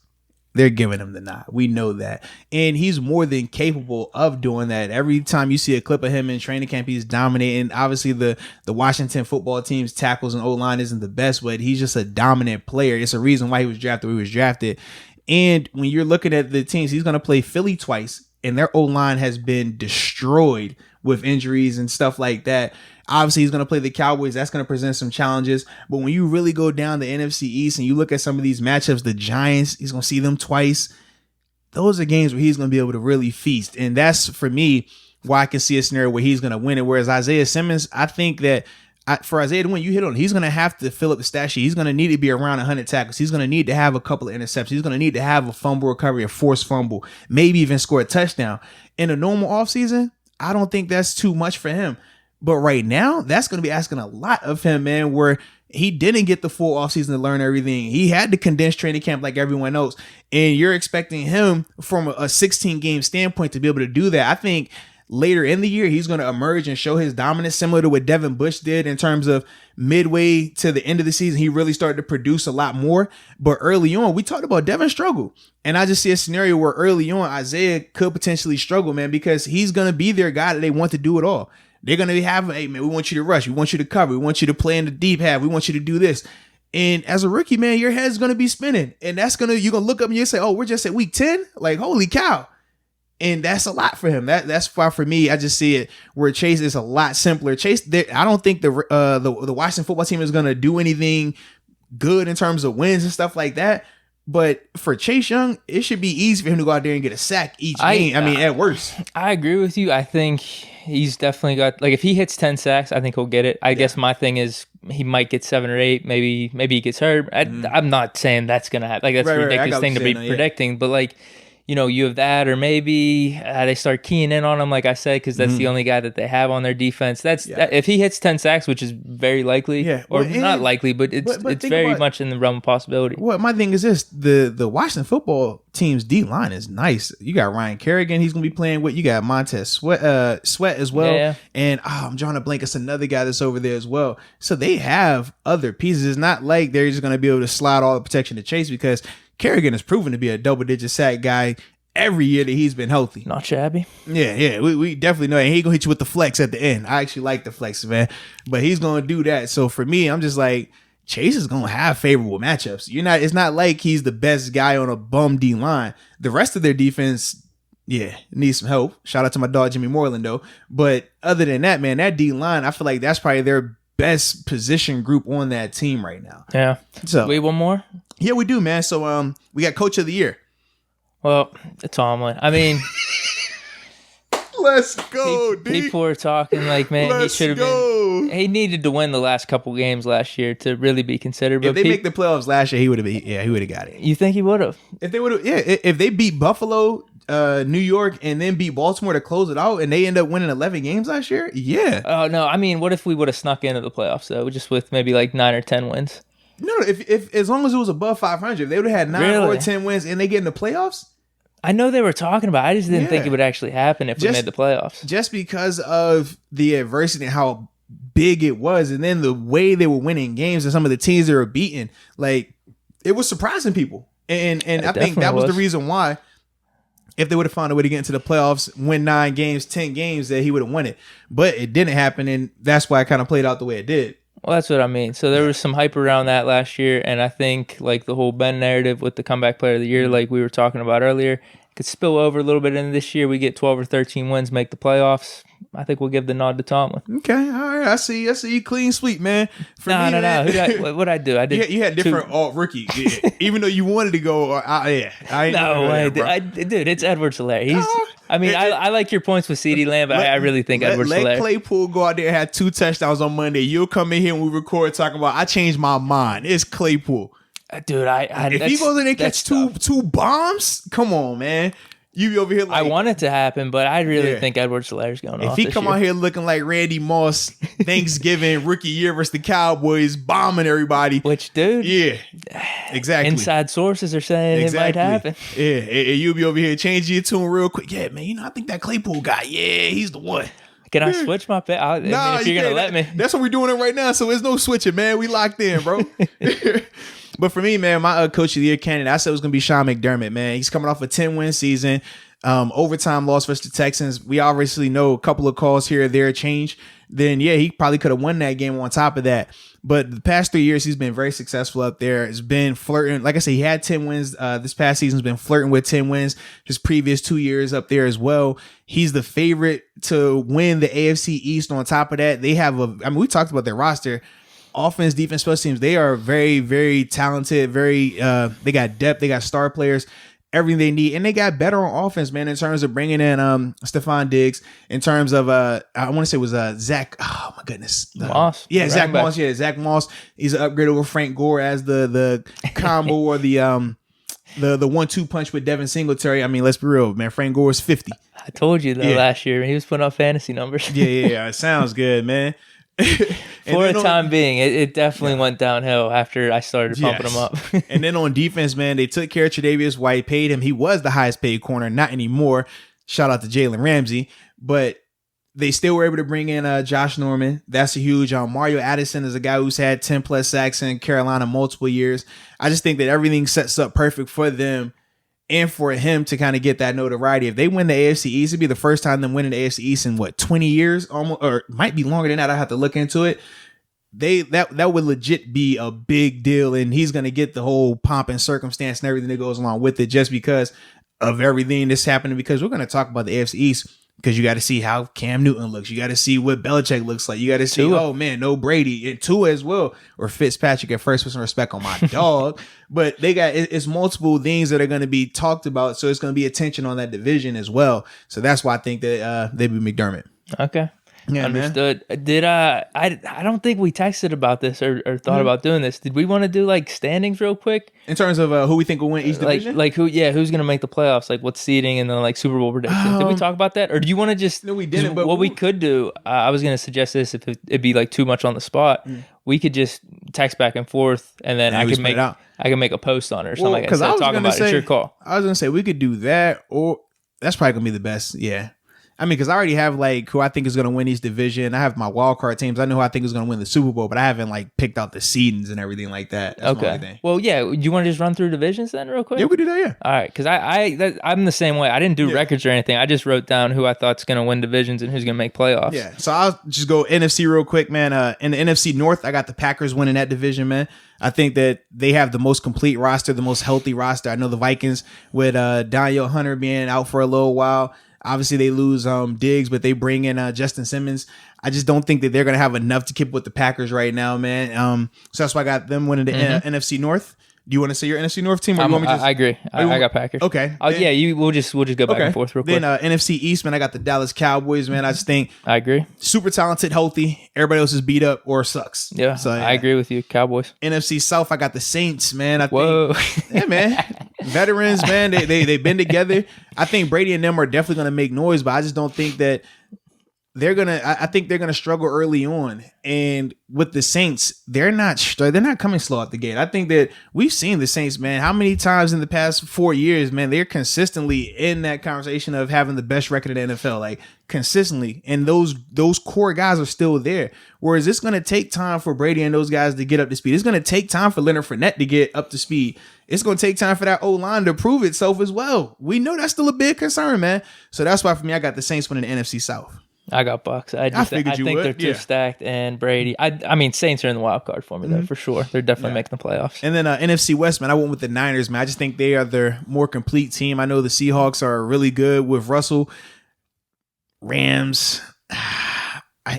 they're giving him the nod. We know that. And he's more than capable of doing that. Every time you see a clip of him in training camp, he's dominating. Obviously, the Washington football team's tackles and O-line isn't the best, but he's just a dominant player. It's a reason why he was drafted where he was drafted. And when you're looking at the teams, he's going to play Philly twice, and their O-line has been destroyed with injuries and stuff like that. Obviously, he's going to play the Cowboys. That's going to present some challenges. But when you really go down the NFC East and you look at some of these matchups, the Giants, he's going to see them twice. Those are games where he's going to be able to really feast. And that's, for me, why I can see a scenario where he's going to win it. Whereas Isaiah Simmons, I think that for Isaiah to win, you hit on it. He's going to have to fill up the stat sheet. He's going to need to be around 100 tackles. He's going to need to have a couple of interceptions. He's going to need to have a fumble recovery, a forced fumble, maybe even score a touchdown. In a normal offseason, I don't think that's too much for him. But right now, that's going to be asking a lot of him, man, where he didn't get the full offseason to learn everything. He had to condense training camp like everyone else. And you're expecting him from a 16-game standpoint to be able to do that. I think later in the year, he's going to emerge and show his dominance, similar to what Devin Bush did in terms of midway to the end of the season. He really started to produce a lot more. But early on, we talked about Devin struggle. And I just see a scenario where early on, Isaiah could potentially struggle, man, because he's going to be their guy that they want to do it all. They're going to have, hey, man, we want you to rush. We want you to cover. We want you to play in the deep half. We want you to do this. And as a rookie, man, your head's going to be spinning. And you're going to look up and you say, oh, we're just at week 10? Like, holy cow. And that's a lot for him. That's why, for me, I just see it where Chase is a lot simpler. Chase, I don't think the Washington football team is going to do anything good in terms of wins and stuff like that. But for Chase Young, it should be easy for him to go out there and get a sack each game. I mean, at worst. I agree with you. I think he's definitely got, like, if he hits 10 sacks, I think he'll get it. I guess my thing is he might get 7 or 8. Maybe he gets hurt. I'm not saying that's going to happen. Like, that's a ridiculous thing to be predicting. But, like, you have that, or maybe they start keying in on him, like I said, because that's the only guy that they have on their defense. That, if he hits 10 sacks, which is very likely, not likely, but it's very much in the realm of possibility. Well, my thing is this: the Washington football team's D line is nice. You got Ryan Kerrigan, he's gonna be playing with. You got Montez Sweat as well, and I'm drawing a blank. It's another guy that's over there as well. So they have other pieces. It's not like they're just gonna be able to slide all the protection to Chase, because Kerrigan has proven to be a double-digit sack guy every year that he's been healthy. Not shabby. Yeah. We definitely know. And he gonna hit you with the flex at the end. I actually like the flex, man. But he's gonna do that. So for me, I'm just like, Chase is gonna have favorable matchups. It's not like he's the best guy on a bum D line. The rest of their defense, needs some help. Shout out to my dog Jimmy Moreland though. But other than that, man, that D line, I feel like that's probably their best position group on that team right now. Yeah. So wait, one more? Yeah, we do, man. So we got Coach of the Year. Well, Tomlin. I mean, let's go, Deke. People are talking like, man, he should have been. He needed to win the last couple games last year to really be considered. But if they make the playoffs last year, he would have been. Yeah, he would have got it. You think he would have? If they would have, if they beat Buffalo, New York, and then beat Baltimore to close it out, and they end up winning 11 games last year, yeah. Oh no, I mean, what if we would have snuck into the playoffs though, just with maybe like 9 or 10 wins? No, if as long as it was above 500, they would have had 9 or 10 wins, and they get in the playoffs. I know they were talking about it. I just didn't think it would actually happen if we made the playoffs. Just because of the adversity and how big it was, and then the way they were winning games and some of the teams they were beating, like, it was surprising people. And I think that was the reason why, if they would have found a way to get into the playoffs, win 9 games, 10 games, that he would have won it. But it didn't happen, and that's why it kind of played out the way it did. Well, that's what I mean. So there was some hype around that last year, and I think like the whole Ben narrative with the comeback player of the year, like we were talking about earlier, could spill over a little bit into this year. We get 12 or 13 wins, make the playoffs. I think we'll give the nod to Tomlin. Okay, all right. I see you clean sweep, man. No. What'd I do? I did. You had different alt rookie, even though you wanted to go. I ain't no way, dude. It's Edwards-Helaire. I like your points with CeeDee Lamb, but I really think Edwards-Helaire. Let Claypool go out there and have 2 touchdowns on Monday. You'll come in here and we record talking about I changed my mind. It's Claypool. Dude, if he goes in there and catch two bombs, come on, man. You be over here like, I want it to happen, but I really think Edwards-Helaire's going off. If he come out here looking like Randy Moss, Thanksgiving rookie year versus the Cowboys, bombing everybody. Which, dude? Yeah, exactly. Inside sources are saying it might happen. Yeah, and you be over here changing your tune real quick. Yeah, man, I think that Claypool guy, he's the one. Can I switch my pick? If you're going to let me. That's what we're doing it right now, so there's no switching, man. We locked in, bro. But for me, man, my coach of the year candidate, I said it was going to be Sean McDermott, man. He's coming off a 10-win season, overtime loss versus the Texans. We obviously know a couple of calls here or there change. Then, he probably could have won that game on top of that. But the past 3 years, he's been very successful up there. It's been flirting. Like I said, he had 10 wins. This past season's been flirting with 10 wins. His previous 2 years up there as well. He's the favorite to win the AFC East. On top of that, they have we talked about their roster. Offense, defense, special teams, they are very, very talented. They got depth. They got star players, everything they need. And they got better on offense, man, in terms of bringing in Stephon Diggs, in terms of, I want to say it was Zach. Oh, my goodness. Moss. Yeah, Zach Moss. Yeah, Zach Moss. He's an upgrade over Frank Gore as the combo or the 1-2 punch with Devin Singletary. I mean, let's be real, man. Frank Gore is 50. I told you, last year. He was putting up fantasy numbers. Yeah. It sounds good, man. For a time being, it definitely went downhill after I started pumping him up. And then on defense, man, they took care of Tre'Davious White, paid him. He was the highest paid corner, not anymore. Shout out to Jalen Ramsey. But they still were able to bring in Josh Norman. That's a huge. Mario Addison is a guy who's had 10 plus sacks in Carolina multiple years. I just think that everything sets up perfect for them and for him to kind of get that notoriety. If they win the AFC East, it'd be the first time them winning the AFC East in 20 years, almost, or might be longer than that. I have to look into it. That would legit be a big deal, and he's gonna get the whole pomp and circumstance and everything that goes along with it, just because of everything that's happening. Because we're gonna talk about the AFC East. Because you got to see how Cam Newton looks. You got to see what Belichick looks like. You got to see, oh, man, no Brady. And Tua as well. Or Fitzpatrick at first, with some respect on my dog. But it's multiple things that are going to be talked about. So it's going to be attention on that division as well. So that's why I think that they'd be McDermott. Okay. Yeah, understood. Man. Did I don't think we texted about this or thought about doing this. Did we want to do like standings real quick in terms of who we think will win each division? Like who's gonna make the playoffs? Like what's seeding and then like Super Bowl prediction. Did we talk about that, or do you want to just? No, we didn't. But what we could do, I was gonna suggest this if it'd be like too much on the spot. We could just text back and forth, and then I can make a post on it or something like that. Instead of talking about it, it's your call. I was gonna say we could do that, or that's probably gonna be the best. Yeah. I mean, because I already have like who I think is going to win each division. I have my wild card teams. I know who I think is going to win the Super Bowl, but I haven't like picked out the seedings and everything like that. That's okay. Well, yeah. Do you want to just run through divisions then, real quick? Yeah, we could do that. Yeah. All right, because I'm the same way. I didn't do records or anything. I just wrote down who I thought's going to win divisions and who's going to make playoffs. Yeah. So I'll just go NFC real quick, man. In the NFC North, I got the Packers winning that division, man. I think that they have the most complete roster, the most healthy roster. I know the Vikings with Daniel Hunter being out for a little while. Obviously, they lose Diggs, but they bring in Justin Simmons. I just don't think that they're going to have enough to keep with the Packers right now, man. So that's why I got them winning the NFC North. Do you want to say your NFC North team? Or you want me to I agree. I got Packers. Okay. We'll just go back and forth real quick. Then NFC East, man, I got the Dallas Cowboys, man. I just think I agree. Super talented, healthy. Everybody else is beat up or sucks. Yeah, so I agree with you, Cowboys. NFC South, I got the Saints, man. Yeah, man. Veterans, man. They've been together. I think Brady and them are definitely going to make noise, but I just don't think that I think they're gonna struggle early on. And with the Saints, they're not coming slow out the gate. I think that we've seen the Saints, man, how many times in the past 4 years, man, they're consistently in that conversation of having the best record in the NFL, like consistently. And those core guys are still there. Whereas it's gonna take time for Brady and those guys to get up to speed. It's gonna take time for Leonard Fournette to get up to speed. It's going to take time for that O-line to prove itself as well. We know that's still a big concern, man. So that's why for me, I got the Saints winning the NFC South. I got Bucks. I think they're too stacked, and Brady. I mean, Saints are in the wild card for me though, for sure. They're definitely making the playoffs. And then NFC West, man, I went with the Niners, man. I just think they are their more complete team. I know the Seahawks are really good with Russell. Rams.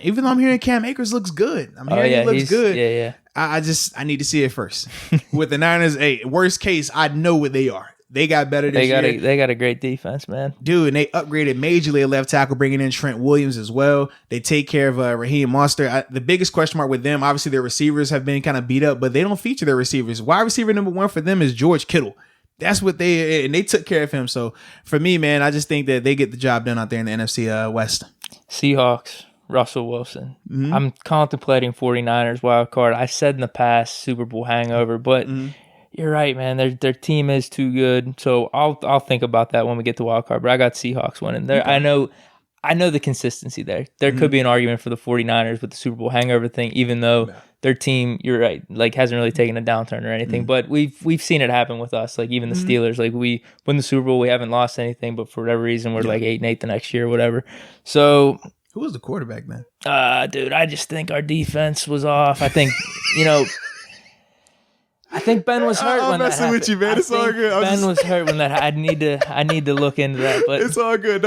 Even though I'm hearing Cam Akers looks good. He looks good. Yeah. I need to see it first. With the Niners, worst case, I know what they are. They got better this year. They got a great defense, man. Dude, and they upgraded majorly at left tackle, bringing in Trent Williams as well. They take care of Raheem Mostert. The biggest question mark with them, obviously their receivers have been kind of beat up, but they don't feature their receivers. Wide receiver number 1 for them is George Kittle. That's what they took care of him. So for me, man, I just think that they get the job done out there in the NFC West. Seahawks, Russell Wilson. Mm-hmm. I'm contemplating 49ers wild card. I said in the past Super Bowl hangover, but you're right, man. Their team is too good. So I'll think about that when we get to wild card. But I got Seahawks winning. There, okay. I know the consistency there. There could be an argument for the 49ers with the Super Bowl hangover thing, even though their team, you're right, like hasn't really taken a downturn or anything. But we've seen it happen with us. Like even the Steelers, like we win the Super Bowl, we haven't lost anything, but for whatever reason, we're like 8-8 the next year or whatever. So who was the quarterback then? Dude, I just think our defense was off. I think, I think Ben was hurt when that happened. I'm messing with you, man. It's all good. Ben was hurt when that happened. I need to look into that. But it's all good.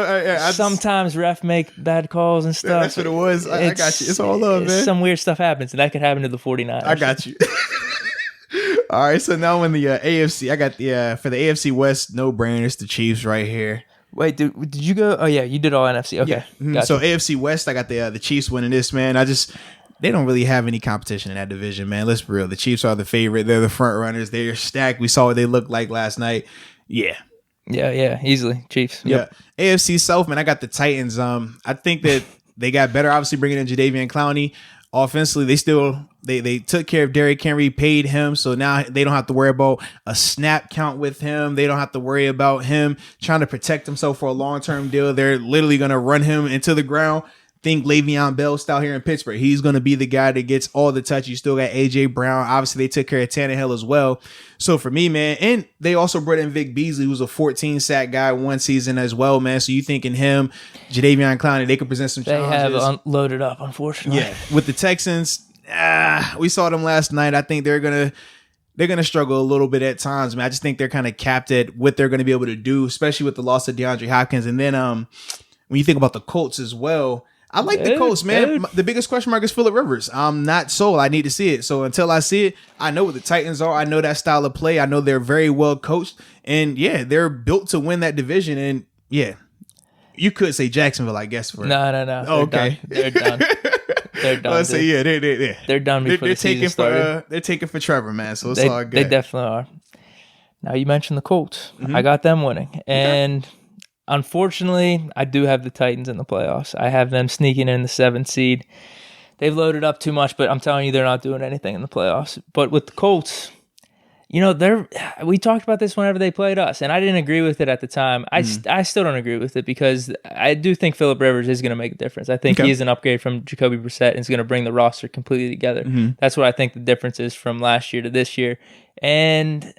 Sometimes ref make bad calls and stuff. That's what it was. I got you. It's all love, man. Some weird stuff happens, and that could happen to the 49ers. I got you. All right, so now in the AFC, I got for the AFC West, no brainers, the Chiefs right here. Wait, did you go? Oh, yeah, you did all NFC. Okay. Yeah. Gotcha. So AFC West, I got the Chiefs winning this, man. They don't really have any competition in that division, man. Let's be real. The Chiefs are the favorite. They're the front runners. They're stacked. We saw what they looked like last night. Yeah. Yeah, easily. Chiefs. Yep. Yeah. AFC South, man, I got the Titans. I think that they got better, obviously, bringing in Jadeveon Clowney. Offensively, they took care of Derrick Henry, paid him, so now they don't have to worry about a snap count with him. They don't have to worry about him trying to protect himself for a long-term deal. They're literally going to run him into the ground. Think Le'Veon Bell style here in Pittsburgh. He's going to be the guy that gets all the touch. You still got A.J. Brown. Obviously, they took care of Tannehill as well. So for me, man, and they also brought in Vic Beasley, who's a 14-sack guy one season as well, man. So you thinking him, Jadeveon Clowney, they could present some challenges. They have loaded up, unfortunately. Yeah. With the Texans, we saw them last night. I think they're gonna struggle a little bit at times, man. I just think they're kind of capped at what they're going to be able to do, especially with the loss of DeAndre Hopkins. And then when you think about the Colts as well, I like the Colts, man. The biggest question mark is Phillip Rivers. I'm not sold. I need to see it. So until I see it, I know what the Titans are. I know that style of play. I know they're very well coached. And, yeah, they're built to win that division. And, yeah, you could say Jacksonville, I guess. No. Oh, okay. They're done. They're done. Let's say, yeah, they're done before the season started. They're taking for Trevor, man. So it's all good. They definitely are. Now, you mentioned the Colts. I got them winning. And... okay. Unfortunately, I do have the Titans in the playoffs. I have them sneaking in the 7th seed. They've loaded up too much, but I'm telling you, they're not doing anything in the playoffs. But with the Colts, we talked about this whenever they played us, and I didn't agree with it at the time. I still don't agree with it because I do think Phillip Rivers is going to make a difference. I think he is an upgrade from Jacoby Brissett and is going to bring the roster completely together. That's what I think the difference is from last year to this year. And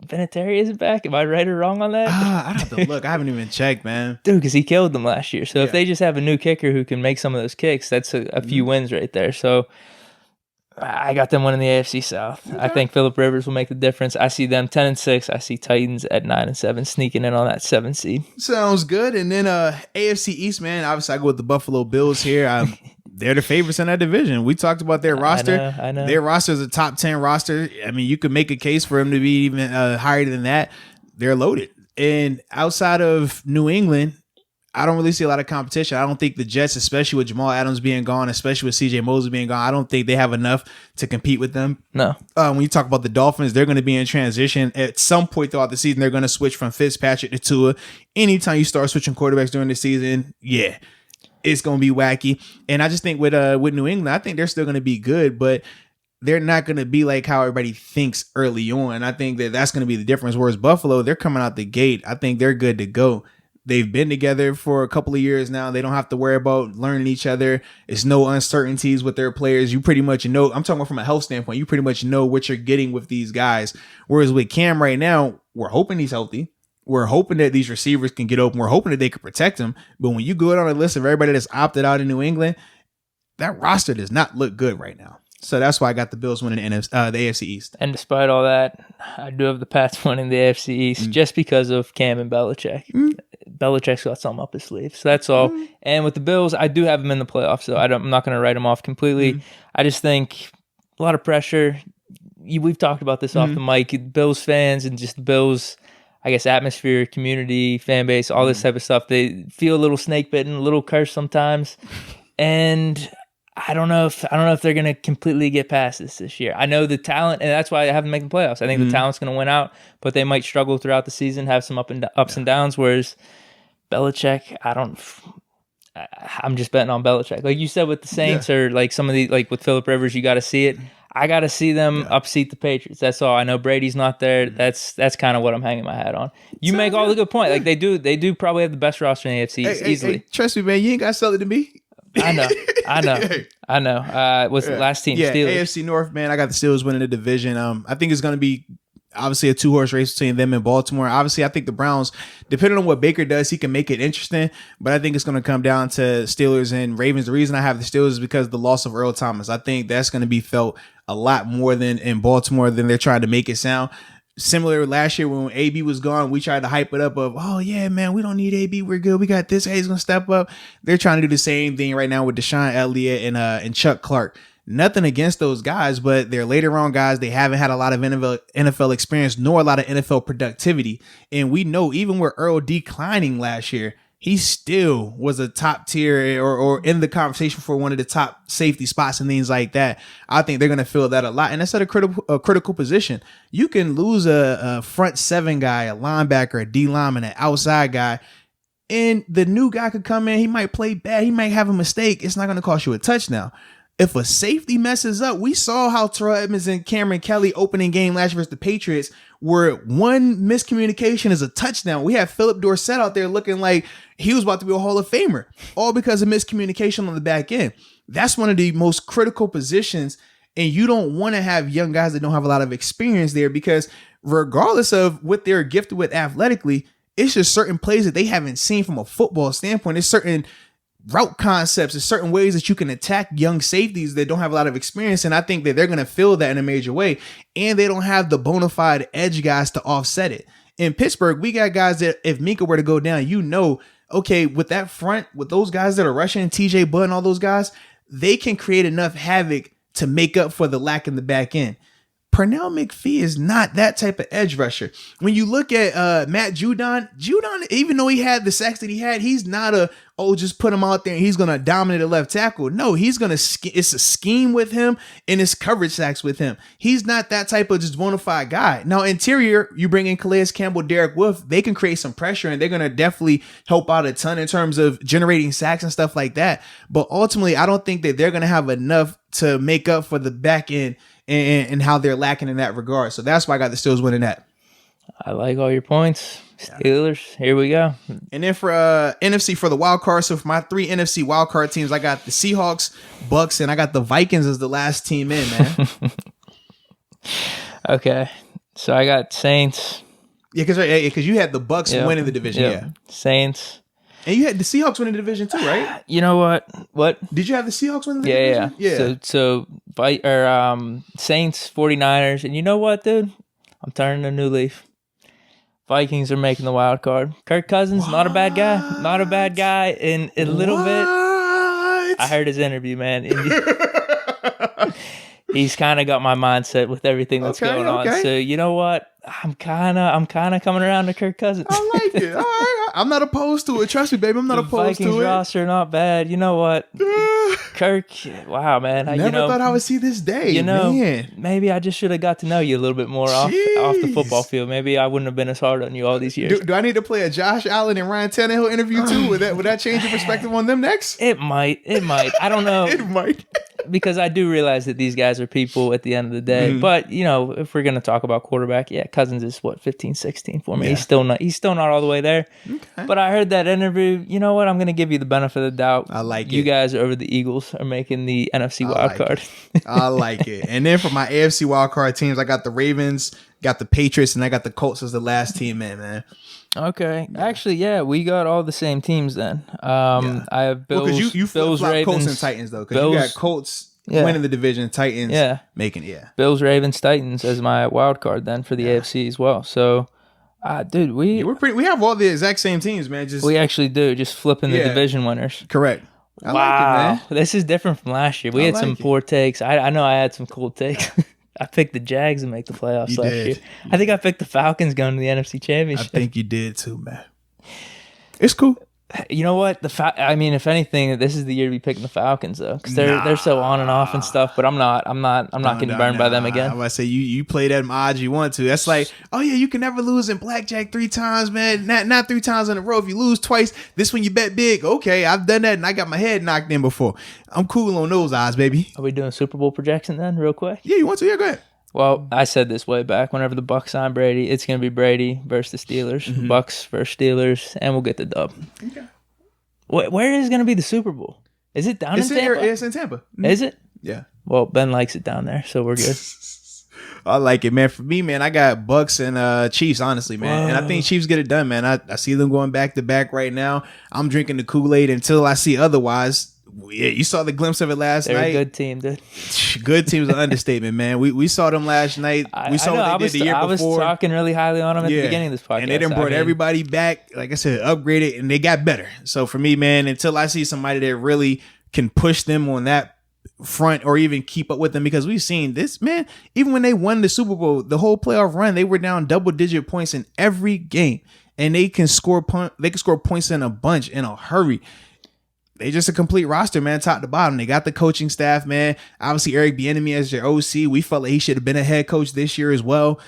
Vinatieri isn't back. Am I right or wrong on that? I'd have to look. I haven't even checked, man. Dude, because he killed them last year. So if they just have a new kicker who can make some of those kicks, that's a few wins right there. So I got them winning the AFC South. Okay. I think Phillip Rivers will make the difference. I see them 10-6. I see Titans at 9-7, sneaking in on that 7th seed. Sounds good. And then AFC East, man. Obviously, I go with the Buffalo Bills here. They're the favorites in that division. We talked about their roster. I know. Their roster is a top 10 roster. I mean, you could make a case for them to be even higher than that. They're loaded. And outside of New England, I don't really see a lot of competition. I don't think the Jets, especially with Jamal Adams being gone, especially with CJ Mosley being gone, I don't think they have enough to compete with them. No. When you talk about the Dolphins, they're going to be in transition. At some point throughout the season, they're going to switch from Fitzpatrick to Tua. Anytime you start switching quarterbacks during the season, it's going to be wacky. And I just think with New England, I think they're still going to be good, but they're not going to be like how everybody thinks early on. I think that's going to be the difference. Whereas Buffalo, they're coming out the gate. I think they're good to go. They've been together for a couple of years now. They don't have to worry about learning each other. It's no uncertainties with their players. You pretty much know. I'm talking from a health standpoint. You pretty much know what you're getting with these guys. Whereas with Cam right now, we're hoping he's healthy. We're hoping that these receivers can get open. We're hoping that they can protect him. But when you go down a list of everybody that's opted out in New England, that roster does not look good right now. So that's why I got the Bills winning the AFC East. And despite all that, I do have the Pats winning the AFC East just because of Cam and Belichick. Belichick's got something up his sleeve. So that's all. And with the Bills, I do have them in the playoffs, so I'm not going to write them off completely. I just think a lot of pressure. We've talked about this off the mic. Bills fans and just the Bills, I guess, atmosphere, community, fan base, all this type of stuff. They feel a little snake bitten, a little cursed sometimes, and I don't know if they're gonna completely get past this year. I know the talent, and that's why I haven't made the playoffs. I think the talent's gonna win out, but they might struggle throughout the season, have some ups and downs. Whereas Belichick, I'm just betting on Belichick. Like you said with the Saints, or like some of the like with Phillip Rivers, you got to see it. I got to see them upseat the Patriots. That's all. I know Brady's not there. That's kind of what I'm hanging my hat on. You make all the good points. Like they do probably have the best roster in the AFC easily. Hey, trust me, man. You ain't got to sell it to me. I know. What's the last team? Yeah, Steelers. AFC North, man. I got the Steelers winning the division. I think it's going to be obviously a 2-horse race between them and Baltimore. Obviously, I think the Browns, depending on what Baker does, he can make it interesting. But I think it's going to come down to Steelers and Ravens. The reason I have the Steelers is because of the loss of Earl Thomas. I think that's going to be felt a lot more than in Baltimore than they're trying to make it sound. Similar last year when AB was gone, we tried to hype it up of, oh yeah, man, we don't need AB. We're good. We got this. Hey, he's going to step up. They're trying to do the same thing right now with Deshaun Elliott and Chuck Clark. Nothing against those guys, but they're later round guys. They haven't had a lot of NFL experience nor a lot of NFL productivity. And we know even with Earl declining last year, he still was a top tier or in the conversation for one of the top safety spots and things like that. I think they're going to feel that a lot. And that's at a critical position. You can lose a front seven guy, a linebacker, a D lineman, an outside guy, and the new guy could come in. He might play bad. He might have a mistake. It's not going to cost you a touchdown. If a safety messes up, we saw how Terrell Edmonds and Cameron Kelly opening game last year versus the Patriots, where one miscommunication is a touchdown. We had Philip Dorsett out there looking like he was about to be a Hall of Famer, all because of miscommunication on the back end. That's one of the most critical positions, and you don't want to have young guys that don't have a lot of experience there, because regardless of what they're gifted with athletically, it's just certain plays that they haven't seen from a football standpoint. There's certain route concepts, there's certain ways that you can attack young safeties that don't have a lot of experience. And I think that they're going to feel that in a major way. And they don't have the bona fide edge guys to offset it. In Pittsburgh, we got guys that if Minka were to go down, okay, with that front, with those guys that are rushing, TJ Budd and all those guys, they can create enough havoc to make up for the lack in the back end. Pernell McPhee is not that type of edge rusher. When you look at Matt Judon, even though he had the sacks that he had, he's not just put him out there and he's going to dominate a left tackle. No, he's going to, it's a scheme with him and it's coverage sacks with him. He's not that type of just bona fide guy. Now, interior, you bring in Calais Campbell, Derek Wolf, they can create some pressure and they're going to definitely help out a ton in terms of generating sacks and stuff like that. But ultimately, I don't think that they're going to have enough to make up for the back end and how they're lacking in that regard. So that's why I got the Steelers winning that. I like all your points. Steelers, here we go. And then for NFC for the wild card, so for my 3 NFC wild card teams, I got the Seahawks, Bucks, and I got the Vikings as the last team in, man. Okay, so I got Saints. Yeah, because you had the Bucks winning the division. Yeah, Saints. And you had the Seahawks winning the division too, right? You know what? What? Did you have the Seahawks winning the division? Yeah. So Saints, 49ers. And you know what, dude? I'm turning a new leaf. Vikings are making the wild card. Kirk Cousins, not a bad guy. Not a bad guy in a little bit. I heard his interview, man. He's kind of got my mindset with everything that's going on. So you know what? I'm kind of coming around to Kirk Cousins. I like it. All right. I'm not opposed to it. Trust me, baby. I'm not opposed Vikings to it. Roster, not bad. You know what? Kirk, wow, man. Never thought I would see this day. Man. Maybe I just should have got to know you a little bit more off the football field. Maybe I wouldn't have been as hard on you all these years. Do I need to play a Josh Allen and Ryan Tannehill interview too? Would that change your perspective on them next? It might. I don't know. It might. Because I do realize that these guys are people at the end of the day. Mm-hmm. But, if we're going to talk about quarterback, Cousins is 15, 16 for me. Yeah. He's still not all the way there. Okay. But I heard that interview. You know what? I'm going to give you the benefit of the doubt. I like it. You guys over the Eagles are making the NFC wild card. I like it. And then for my AFC wild card teams, I got the Ravens, got the Patriots, and I got the Colts as the last team in, man. Okay. Actually, we got all the same teams then. I have Bills, because you Bills, Ravens, Colts and Titans though, because you got Colts winning the division, Titans making Bills, Ravens, Titans as my wild card then for the AFC as well. So, dude, we have all the exact same teams, man. We actually do, just flipping the division winners. Correct. I like it, man. This is different from last year. We had some poor takes. I know I had some cool takes. I picked the Jags to make the playoffs You last did. year. I think I picked the Falcons going to the NFC Championship. I think you did too, man. It's cool. You know what? I mean, if anything, this is the year to be picking the Falcons though, because they're so on and off and stuff. But I'm not getting burned by them again. I'm about to say you play that odds you want to. That's like, oh yeah, you can never lose in blackjack 3 times, man. Not 3 times in a row. If you lose twice, this one you bet big. Okay, I've done that and I got my head knocked in before. I'm cool on those odds, baby. Are we doing Super Bowl projection then, real quick? Yeah, you want to? Yeah, go ahead. Well, I said this way back. Whenever the Bucs sign Brady, it's going to be Brady versus the Steelers. Mm-hmm. Bucs versus Steelers, and we'll get the dub. Okay. Where is going to be the Super Bowl? Is it down in Tampa? It's in Tampa. Is it? Yeah. Well, Ben likes it down there, so we're good. I like it, man. For me, man, I got Bucks and Chiefs, honestly, man. Whoa. And I think Chiefs get it done, man. I see them going back to back right now. I'm drinking the Kool-Aid until I see otherwise. Yeah, you saw the glimpse of it last They're night. a good team, dude. Good team's an understatement, man. We saw them last night. We saw what they did the year before. I was talking really highly on them at the beginning of this podcast. And they done brought everybody back, like I said, upgraded, and they got better. So for me, man, until I see somebody that really can push them on that front or even keep up with them, because we've seen this, man, even when they won the Super Bowl, the whole playoff run, they were down double-digit points in every game. And they can score points in a bunch in a hurry. They just a complete roster, man, top to bottom. They got the coaching staff, man. Obviously, Eric Bieniemy as their OC. We felt like he should have been a head coach this year as well.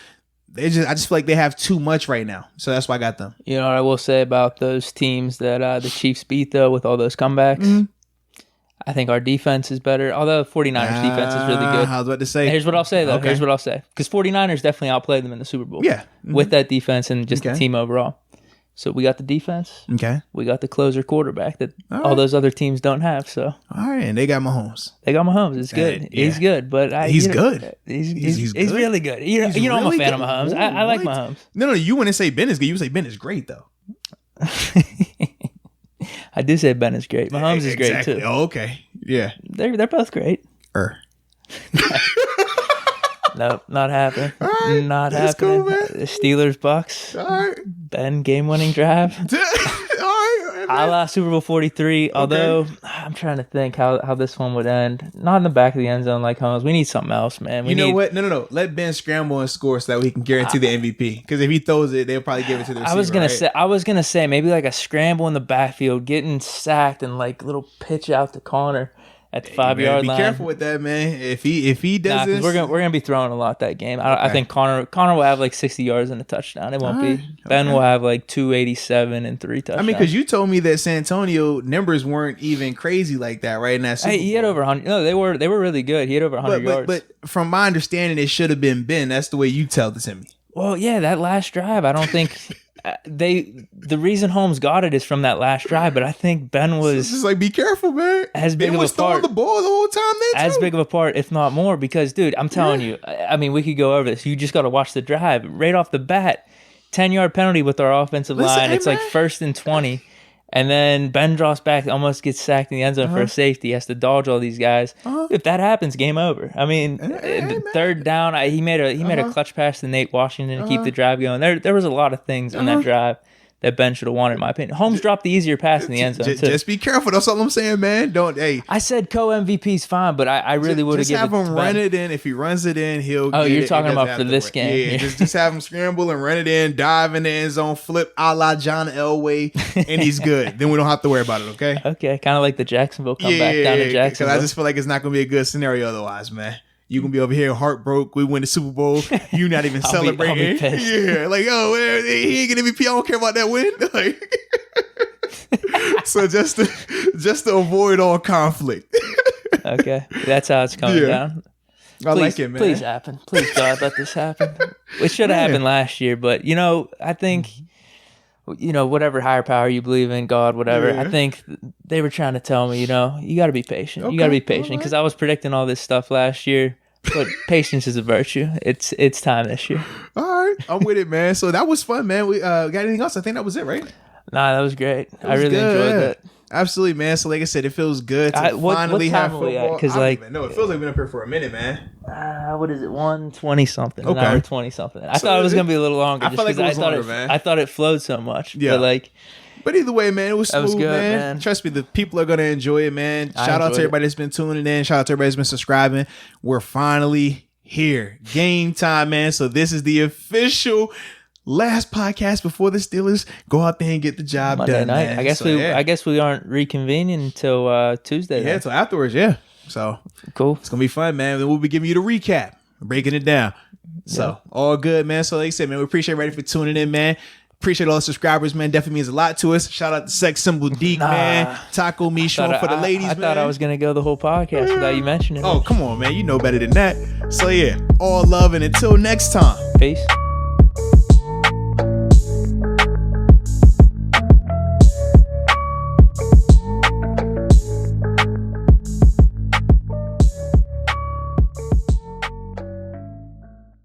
I just feel like they have too much right now. So that's why I got them. You know what I will say about those teams that the Chiefs beat, though, with all those comebacks? Mm-hmm. I think our defense is better, although 49ers defense is really good. I was about to say. Here's what I'll say, though. Okay. Here's what I'll say. Because 49ers definitely outplayed them in the Super Bowl. Yeah. Mm-hmm. With that defense and just the team overall. So we got the defense. Okay. We got the closer quarterback that all those other teams don't have. So all right, and they got Mahomes. It's good. Yeah. He's good, but he's good. He's really good. You know I'm a fan of Mahomes. I like Mahomes. No, you wouldn't say Ben is good. You would say Ben is great, though. I do say Ben is great. Mahomes is great too. Oh, okay. Yeah. They're both great. Nope, not happening. Right, not happening. Cool, the Steelers, Bucks. All right. Ben game-winning drive. All right. A la Super Bowl 43. Okay. Although I'm trying to think how this one would end. Not in the back of the end zone like Holmes. We need something else, man. You know what? No. Let Ben scramble and score so that we can guarantee the MVP. Because if he throws it, they'll probably give it to the receiver. I was gonna say maybe like a scramble in the backfield, getting sacked, and like little pitch out to Connor at the 5-yard line. Be careful with that, man. If he does this, we're gonna be throwing a lot that game. I think Connor will have like 60 yards and a touchdown. It won't be. Ben will have like 287 and 3 touchdowns. I mean, because you told me that San Antonio numbers weren't even crazy like that, right? In that Super Bowl. He had over 100. No, they were really good. He had over 100 yards. But from my understanding, it should have been Ben. That's the way you tell it to me. Well, yeah, that last drive, I don't think. The reason Holmes got it is from that last drive, but I think Ben was it's just like, be careful, man. As big Ben of a part, the ball the whole time. As big of a part, if not more, because dude, I'm telling you, I mean, we could go over this. You just got to watch the drive right off the bat. 10-yard penalty with our offensive line. It's like 1st and 20. And then Ben draws back, almost gets sacked in the end zone for a safety. He has to dodge all these guys. If that happens, game over. I mean, third down, he made a clutch pass to Nate Washington to keep the drive going. There was a lot of things in that drive that Ben should have won, in my opinion. Holmes dropped the easier pass in the end zone, too. Just be careful. That's all I'm saying, man. I said co-MVP's fine, but I really would have given it to Ben. Just have him run it in. If he runs it in, he'll get it. Oh, you're talking about for this game. Yeah, just have him scramble and run it in, dive in the end zone, flip a la John Elway, and he's good. Then we don't have to worry about it, okay? Okay, kind of like the Jacksonville comeback down to Jacksonville. Because I just feel like it's not going to be a good scenario otherwise, man. You gonna be over here heartbroken. We win the Super Bowl. You not even celebrating. Yeah, like, oh, well, he ain't gonna MVP. I don't care about that win. Like, so just to avoid all conflict. Okay, that's how it's coming down. I like it, man. Please happen. Please, God, let this happen. It should have happened last year, but I think. Whatever higher power you believe in, God, whatever. I think they were trying to tell me, you got to be patient. Okay, you got to be patient because I was predicting all this stuff last year. But patience is a virtue. It's time this year. All right, I'm with it, man. So that was fun, man. We got anything else? I think that was it, right? Nah, that was great. I really enjoyed that. Absolutely, man. So like I said, it feels good to finally have football. Because it feels like we've been up here for a minute, man. What is it? 1:20 something. Okay. An hour 20 something. I thought it was gonna be a little longer. I felt like it was longer, man. I thought it flowed so much. Yeah. But either way, man, it was smooth, good, man. Trust me, the people are going to enjoy it, man. Shout out to everybody that's been tuning in. Shout out to everybody that's been subscribing. We're finally here. Game time, man. So this is the official last podcast before the Steelers go out there and get the job Monday done. night. Man. I guess we aren't reconvening until Tuesday. Yeah, until afterwards. Yeah. So cool. It's gonna be fun, man. Then we'll be giving you the recap, breaking it down. So all good, man. So like I said, man, we appreciate everybody for tuning in, man. Appreciate all the subscribers, man. Definitely means a lot to us. Shout out to Sex Symbol Deke, man. Taco Me showing for the ladies, man. I thought I was gonna go the whole podcast without you mentioning it. Oh, come on, man. You know better than that. So yeah, all love and until next time. Peace.